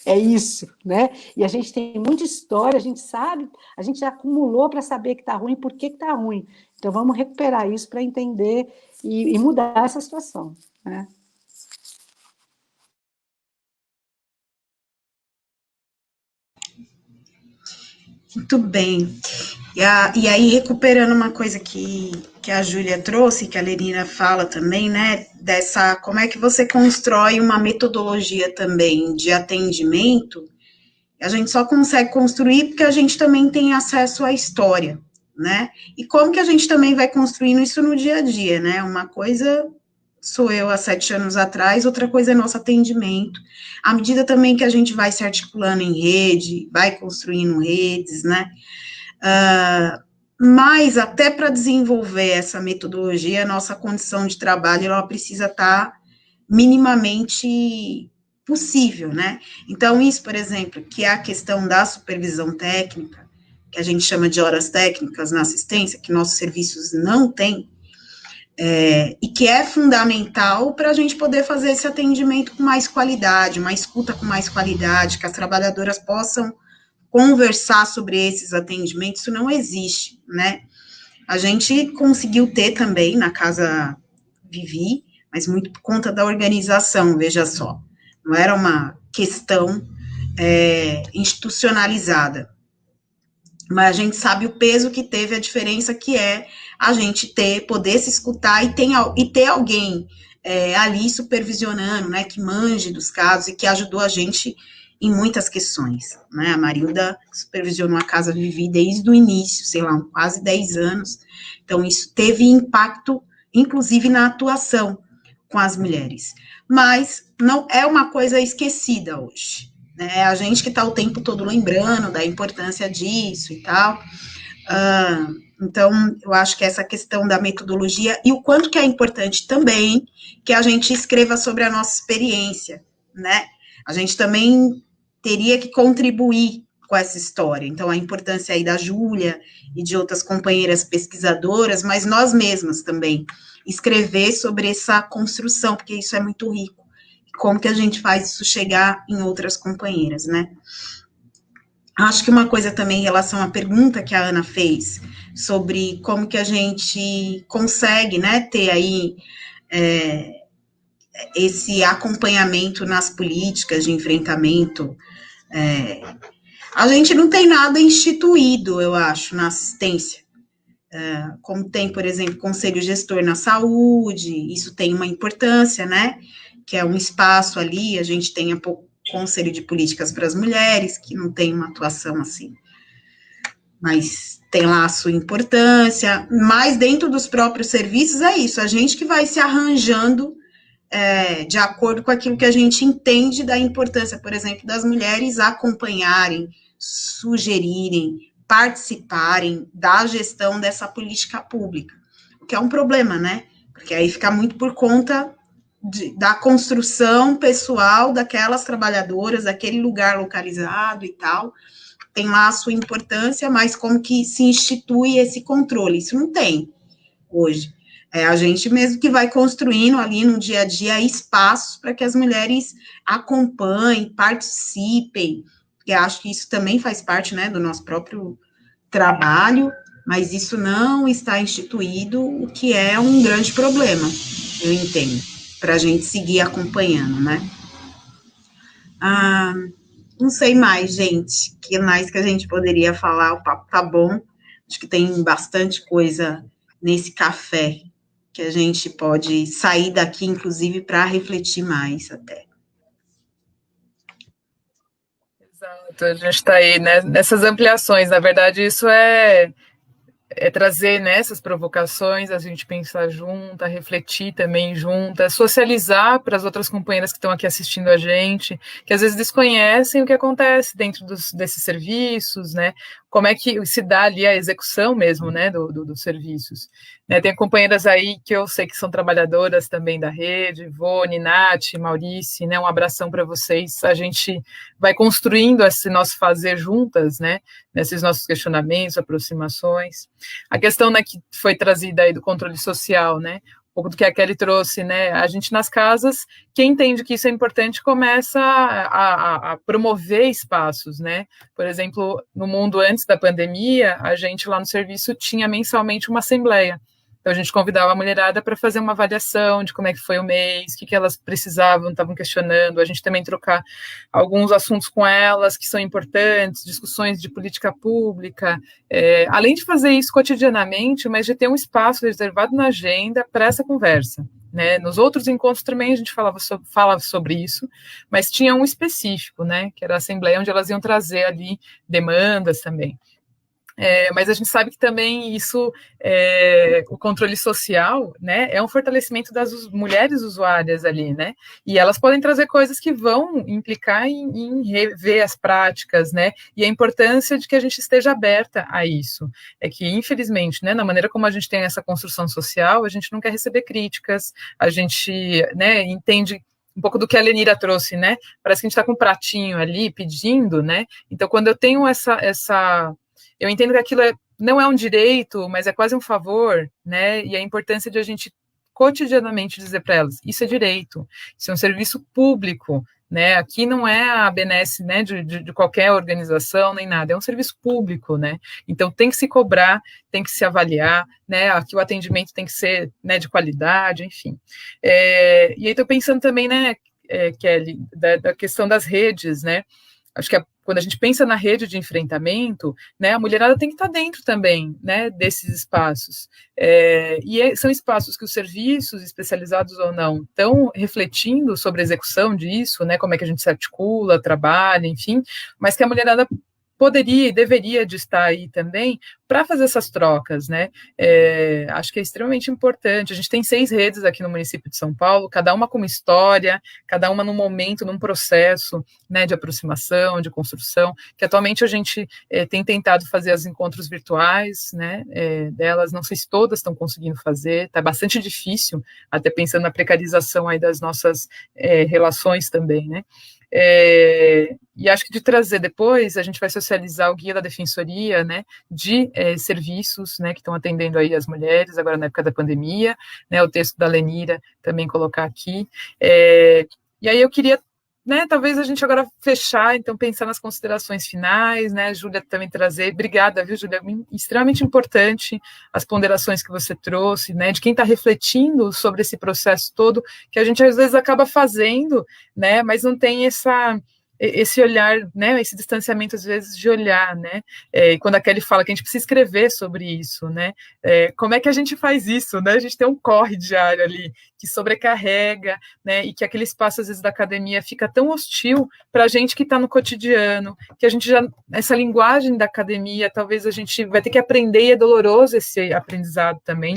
é isso, né? E a gente tem muita história, a gente sabe, a gente já acumulou para saber que tá ruim, por que tá ruim. Então, vamos recuperar isso para entender e mudar essa situação, né? Muito bem. E aí, recuperando uma coisa que a Júlia trouxe, que a Lerina fala também, né, dessa, como é que você constrói uma metodologia também de atendimento, a gente só consegue construir porque a gente também tem acesso à história, né, e como que a gente também vai construindo isso no dia a dia, né, uma coisa sou eu há 7 anos atrás, outra coisa é nosso atendimento, à medida também que a gente vai se articulando em rede, vai construindo redes, né, mas até para desenvolver essa metodologia, a nossa condição de trabalho ela precisa estar minimamente possível, né? Então, isso, por exemplo, que é a questão da supervisão técnica, que a gente chama de horas técnicas na assistência, que nossos serviços não têm, e que é fundamental para a gente poder fazer esse atendimento com mais qualidade, uma escuta com mais qualidade, que as trabalhadoras possam conversar sobre esses atendimentos, isso não existe, né? A gente conseguiu ter também na Casa Vivi, mas muito por conta da organização, veja só. Não era uma questão institucionalizada. Mas a gente sabe o peso que teve, a diferença que é a gente poder se escutar e ter alguém ali supervisionando, né, que manje dos casos e que ajudou a gente em muitas questões, né, a Marilda supervisionou a Casa Vivi desde o início, sei lá, quase 10 anos, então isso teve impacto, inclusive na atuação com as mulheres, mas não é uma coisa esquecida hoje, né, é a gente que está o tempo todo lembrando da importância disso e tal, então, eu acho que essa questão da metodologia e o quanto que é importante também que a gente escreva sobre a nossa experiência, né? A gente também teria que contribuir com essa história. Então, a importância aí da Júlia e de outras companheiras pesquisadoras, mas nós mesmas também, escrever sobre essa construção, porque isso é muito rico. Como que a gente faz isso chegar em outras companheiras, né? Acho que uma coisa também em relação à pergunta que a Ana fez, sobre como que a gente consegue, né, ter aí esse acompanhamento nas políticas de enfrentamento, a gente não tem nada instituído, eu acho, na assistência, como tem, por exemplo, conselho gestor na saúde, isso tem uma importância, né, que é um espaço ali, a gente tem conselho de políticas para as mulheres, que não tem uma atuação assim, mas tem lá a sua importância, mas dentro dos próprios serviços é isso, a gente que vai se arranjando de acordo com aquilo que a gente entende da importância, por exemplo, das mulheres acompanharem, sugerirem, participarem da gestão dessa política pública, o que é um problema, né? Porque aí fica muito por conta da construção pessoal daquelas trabalhadoras, daquele lugar localizado e tal, tem lá a sua importância, mas como que se institui esse controle? Isso não tem hoje. É a gente mesmo que vai construindo ali no dia a dia espaços para que as mulheres acompanhem, participem, porque acho que isso também faz parte, né, do nosso próprio trabalho, mas isso não está instituído, o que é um grande problema, eu entendo, para a gente seguir acompanhando, né? Não sei mais, gente, que mais que a gente poderia falar, o papo tá bom, acho que tem bastante coisa nesse café, que a gente pode sair daqui, inclusive, para refletir mais até. Exato, a gente está aí, né, nessas ampliações, na verdade isso é trazer nessas provocações, a gente pensar junta, refletir também junta, socializar para as outras companheiras que estão aqui assistindo a gente, que às vezes desconhecem o que acontece dentro desses serviços, né? Como é que se dá ali a execução mesmo, né, dos serviços. Né, tem companheiras aí que eu sei que são trabalhadoras também da rede, Ivone, Nath, Maurice, né, um abração para vocês. A gente vai construindo esse nosso fazer juntas, né, nesses nossos questionamentos, aproximações. A questão, né, que foi trazida aí do controle social, né, um pouco do que a Kelly trouxe, né, a gente nas casas, quem entende que isso é importante começa a promover espaços, né, por exemplo, no mundo antes da pandemia, a gente lá no serviço tinha mensalmente uma assembleia. Então, a gente convidava a mulherada para fazer uma avaliação de como é que foi o mês, o que elas precisavam, estavam questionando, a gente também trocar alguns assuntos com elas que são importantes, discussões de política pública, além de fazer isso cotidianamente, mas de ter um espaço reservado na agenda para essa conversa. Né? Nos outros encontros também a gente falava sobre isso, mas tinha um específico, né, que era a assembleia, onde elas iam trazer ali demandas também. Mas a gente sabe que também isso, o controle social, né, é um fortalecimento das mulheres usuárias ali, né, e elas podem trazer coisas que vão implicar em rever as práticas, né, e a importância de que a gente esteja aberta a isso. É que, infelizmente, né, na maneira como a gente tem essa construção social, a gente não quer receber críticas, a gente, né, entende um pouco do que a Lenira trouxe, né, parece que a gente está com um pratinho ali pedindo, né, então quando eu tenho eu entendo que aquilo não é um direito, mas é quase um favor, né? E a importância de a gente cotidianamente dizer para elas, isso é direito, isso é um serviço público, né? Aqui não é a benesse, né, de qualquer organização nem nada, é um serviço público, né? Então tem que se cobrar, tem que se avaliar, né? Aqui o atendimento tem que ser, né, de qualidade, enfim. E aí estou pensando também, né, Kelly, da questão das redes, né? Acho que quando a gente pensa na rede de enfrentamento, né, a mulherada tem que estar dentro também, né, desses espaços. São espaços que os serviços, especializados ou não, estão refletindo sobre a execução disso, né, como é que a gente se articula, trabalha, enfim, mas que a mulherada poderia e deveria de estar aí também para fazer essas trocas, né? Acho que é extremamente importante. A gente tem 6 redes aqui no município de São Paulo, cada uma com uma história, cada uma num momento, num processo, né, de aproximação, de construção, que atualmente a gente tem tentado fazer os encontros virtuais, né, delas, não sei se todas estão conseguindo fazer, está bastante difícil, até pensando na precarização aí das nossas relações também, né? E acho que de trazer depois, a gente vai socializar o guia da defensoria, né, de serviços, né, que estão atendendo aí as mulheres, agora na época da pandemia, né, o texto da Lenira também colocar aqui, e aí eu queria, né, talvez a gente agora fechar, então pensar nas considerações finais, né, Júlia também trazer, obrigada, viu, Júlia, extremamente importante as ponderações que você trouxe, né, de quem está refletindo sobre esse processo todo, que a gente às vezes acaba fazendo, né, mas não tem esse olhar, né, esse distanciamento às vezes de olhar, né, e quando a Kelly fala que a gente precisa escrever sobre isso, né, como é que a gente faz isso, né, a gente tem um corre diário ali, que sobrecarrega, né, e que aquele espaço às vezes da academia fica tão hostil para a gente que está no cotidiano, que a gente já, essa linguagem da academia, talvez a gente vai ter que aprender, e é doloroso esse aprendizado também,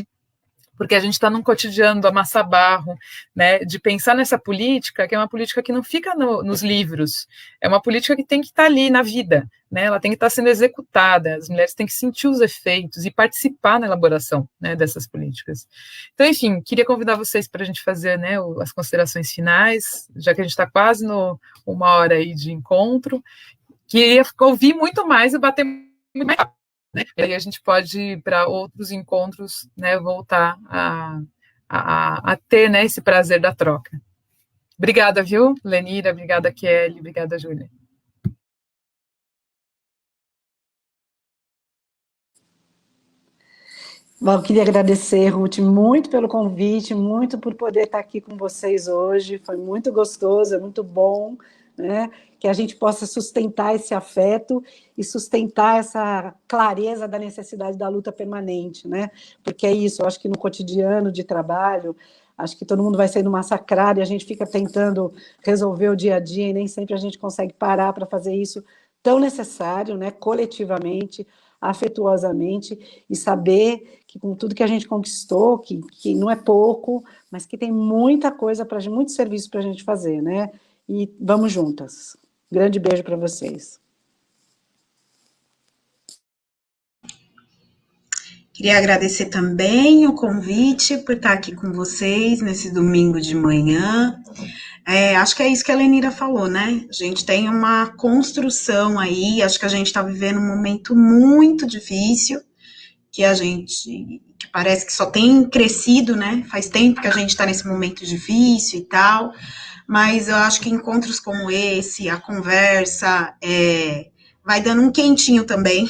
porque a gente está num cotidiano do amassar barro, né, de pensar nessa política, que é uma política que não fica nos livros, é uma política que tem que estar ali na vida, né, ela tem que estar sendo executada, as mulheres têm que sentir os efeitos e participar na elaboração, né, dessas políticas. Então, enfim, queria convidar vocês para a gente fazer, né, as considerações finais, já que a gente está quase uma hora aí de encontro, queria ouvir muito mais e bater muito mais rápido. Né? E aí a gente pode ir para outros encontros, né, voltar a ter, né, esse prazer da troca. Obrigada, viu, Lenira? Obrigada, Kelly. Obrigada, Júlia. Bom, eu queria agradecer, Ruth, muito pelo convite, muito por poder estar aqui com vocês hoje. Foi muito gostoso, é muito bom, né? Que a gente possa sustentar esse afeto e sustentar essa clareza da necessidade da luta permanente, né? Porque é isso, eu acho que no cotidiano de trabalho, acho que todo mundo vai sendo massacrado e a gente fica tentando resolver o dia a dia e nem sempre a gente consegue parar para fazer isso tão necessário, né? Coletivamente. afetuosamente e saber que com tudo que a gente conquistou, que não é pouco, mas que tem muita coisa, muito serviço para a gente fazer, né? E vamos juntas. Grande beijo para vocês. Queria agradecer também o convite por estar aqui com vocês nesse domingo de manhã. Acho que é isso que a Lenira falou, né? A gente tem uma construção aí, acho que a gente está vivendo um momento muito difícil, que parece que só tem crescido, né? Faz tempo que a gente está nesse momento difícil e tal, mas eu acho que encontros como esse, a conversa, vai dando um quentinho também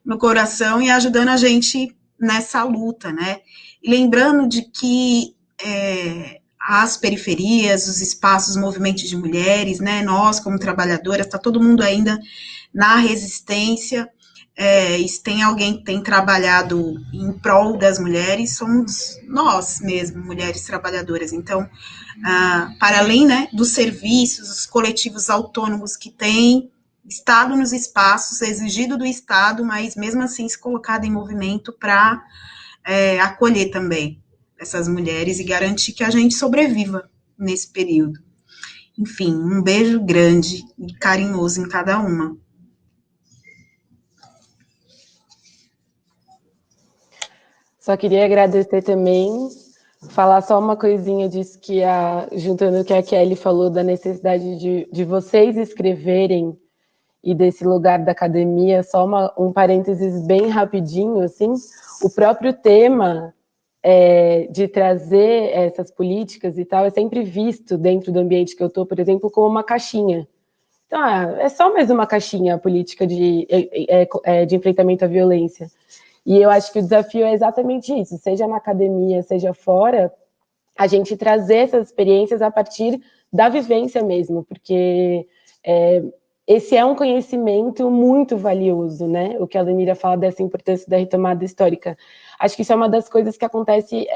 no coração e ajudando a gente nessa luta, né? E lembrando de que as periferias, os espaços, os movimentos de mulheres, né? Nós, como trabalhadoras, está todo mundo ainda na resistência. Se tem alguém que tem trabalhado em prol das mulheres, somos nós mesmos, mulheres trabalhadoras. Então, para além, né, dos serviços, os coletivos autônomos que têm estado nos espaços, exigido do Estado, mas mesmo assim se colocado em movimento para acolher também essas mulheres e garantir que a gente sobreviva nesse período. Enfim, um beijo grande e carinhoso em cada uma. Só queria agradecer também, falar só uma coisinha disso juntando o que a Kelly falou, da necessidade de vocês escreverem e desse lugar da academia, só um parênteses bem rapidinho, assim, o próprio tema de trazer essas políticas e tal é sempre visto dentro do ambiente que eu estou, por exemplo, como uma caixinha. Então, é só mais uma caixinha a política de enfrentamento à violência. E eu acho que o desafio é exatamente isso, seja na academia, seja fora, a gente trazer essas experiências a partir da vivência mesmo, porque esse é um conhecimento muito valioso, né? O que a Lenira fala dessa importância da retomada histórica. Acho que isso é uma das coisas que acontece,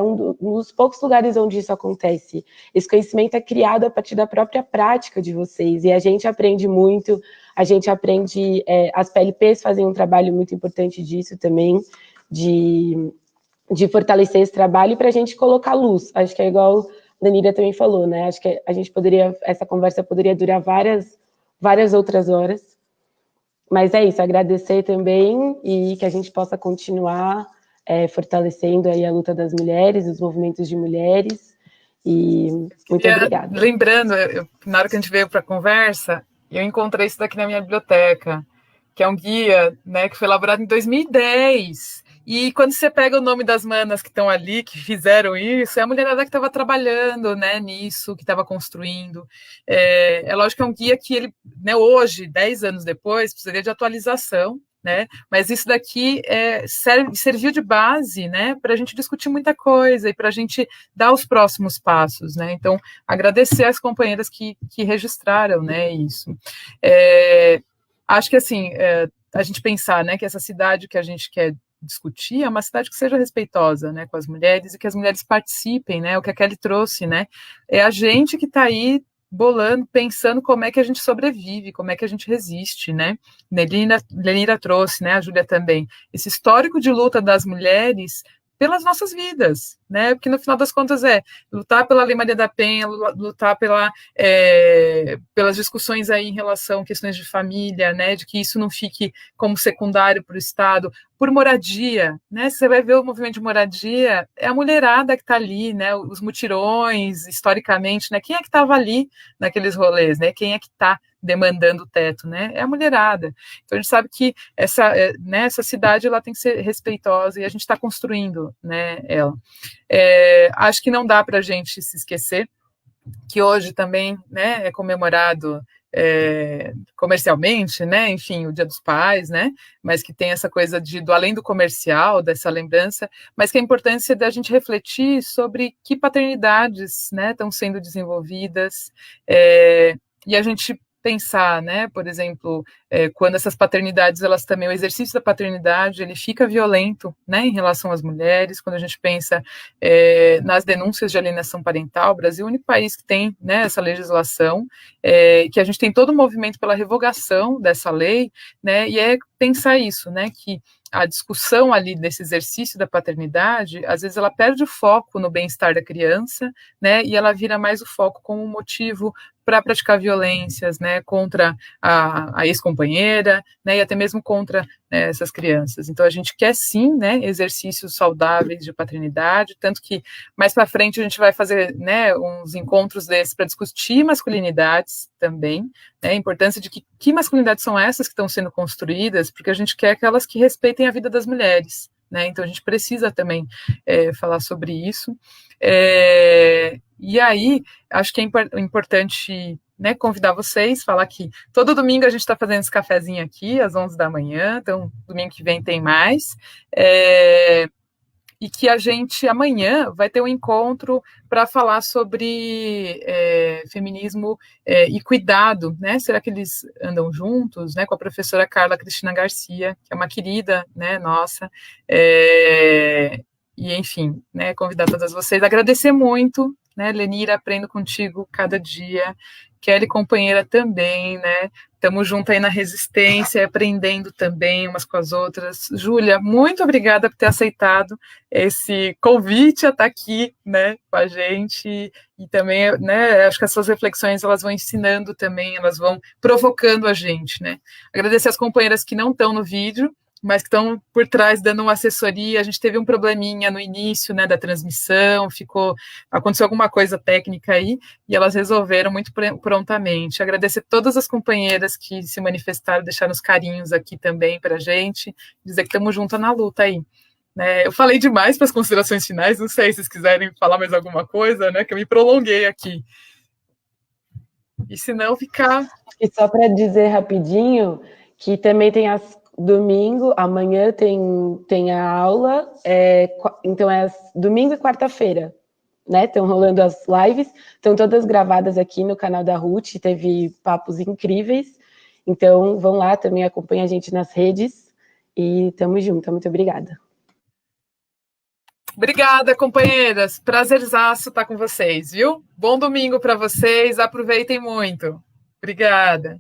um dos poucos lugares onde isso acontece. Esse conhecimento é criado a partir da própria prática de vocês, e a gente aprende muito, a gente aprende, as PLPs fazem um trabalho muito importante disso também, de fortalecer esse trabalho para a gente colocar luz. Acho que é igual a Lenira também falou, né? Acho que essa conversa poderia durar várias outras horas. Mas é isso, agradecer também e que a gente possa continuar fortalecendo aí a luta das mulheres, os movimentos de mulheres. E muito obrigada. Lembrando, na hora que a gente veio para a conversa, eu encontrei isso daqui na minha biblioteca, que é um guia, né, que foi elaborado em 2010. E quando você pega o nome das manas que estão ali, que fizeram isso, é a mulherada que estava trabalhando, né, nisso, que estava construindo. É lógico que é um guia que ele, né, hoje, 10 anos depois, precisaria de atualização, né? Mas isso daqui serviu de base, né, para a gente discutir muita coisa e para a gente dar os próximos passos, né? Então, agradecer às companheiras que registraram, né, isso. Acho que assim, a gente pensar, né, que essa cidade que a gente quer discutir é uma cidade que seja respeitosa, né, com as mulheres e que as mulheres participem, né, o que a Kelly trouxe, né, é a gente que está aí bolando, pensando como é que a gente sobrevive, como é que a gente resiste, né, Lenira trouxe, né, a Júlia também, esse histórico de luta das mulheres pelas nossas vidas, né? Porque no final das contas lutar pela Lei Maria da Penha, lutar pelas discussões aí em relação a questões de família, né? De que isso não fique como secundário para o Estado, por moradia, né? Você vai ver o movimento de moradia, é a mulherada que está ali, né? Os mutirões, historicamente, né? Quem é que estava ali naqueles rolês, né? Quem é que está demandando o teto, né? É a mulherada. Então a gente sabe que essa cidade ela tem que ser respeitosa e a gente está construindo, né, ela. Acho que não dá para a gente se esquecer que hoje também, né, é comemorado comercialmente, né, enfim, o Dia dos Pais, né, mas que tem essa coisa do além do comercial, dessa lembrança, mas que a importância da gente refletir sobre que paternidades, né, estão sendo desenvolvidas, e a gente pensar, né, por exemplo, quando essas paternidades, elas também, o exercício da paternidade, ele fica violento, né, em relação às mulheres, quando a gente pensa nas denúncias de alienação parental. O Brasil é o único país que tem, né, essa legislação, que a gente tem todo o movimento pela revogação dessa lei, né, e pensar isso, né, que a discussão ali desse exercício da paternidade, às vezes ela perde o foco no bem-estar da criança, né, e ela vira mais o foco como um motivo para praticar violências, né, contra a ex-companheira, né, e até mesmo contra, né, essas crianças. Então a gente quer sim, né, exercícios saudáveis de paternidade, tanto que mais para frente a gente vai fazer, né, uns encontros desses para discutir masculinidades também, né, a importância de que masculinidades são essas que estão sendo construídas, porque a gente quer aquelas que respeitem a vida das mulheres, né, então a gente precisa também falar sobre isso. E aí, acho que é importante, né, convidar vocês, falar que todo domingo a gente está fazendo esse cafezinho aqui, às 11 da manhã, então domingo que vem tem mais, e que a gente amanhã vai ter um encontro para falar sobre feminismo e cuidado, né? Será que eles andam juntos, né? Com a professora Carla Cristina Garcia, que é uma querida, né, nossa, e enfim, né, convidar todas vocês, agradecer muito, né, Lenira, aprendo contigo cada dia, Kelly, companheira também, né, estamos juntos aí na resistência, aprendendo também umas com as outras. Júlia, muito obrigada por ter aceitado esse convite a estar aqui, né, com a gente, e também, né, acho que as suas reflexões, elas vão ensinando também, elas vão provocando a gente, né. Agradecer as companheiras que não estão no vídeo, mas que estão por trás dando uma assessoria. A gente teve um probleminha no início, né, da transmissão, aconteceu alguma coisa técnica aí, e elas resolveram muito prontamente. Agradecer todas as companheiras que se manifestaram, deixaram os carinhos aqui também para a gente, dizer que estamos juntas na luta aí. Né, eu falei demais para as considerações finais, não sei se vocês quiserem falar mais alguma coisa, né, que eu me prolonguei aqui. E se não, ficar... E só para dizer rapidinho, que também tem domingo, amanhã tem a aula, então domingo e quarta-feira, né? Estão rolando as lives, estão todas gravadas aqui no canal da Ruth, teve papos incríveis, então vão lá, também acompanha a gente nas redes, e tamo junto, muito obrigada. Obrigada, companheiras, prazerzaço estar com vocês, viu? Bom domingo para vocês, aproveitem muito. Obrigada.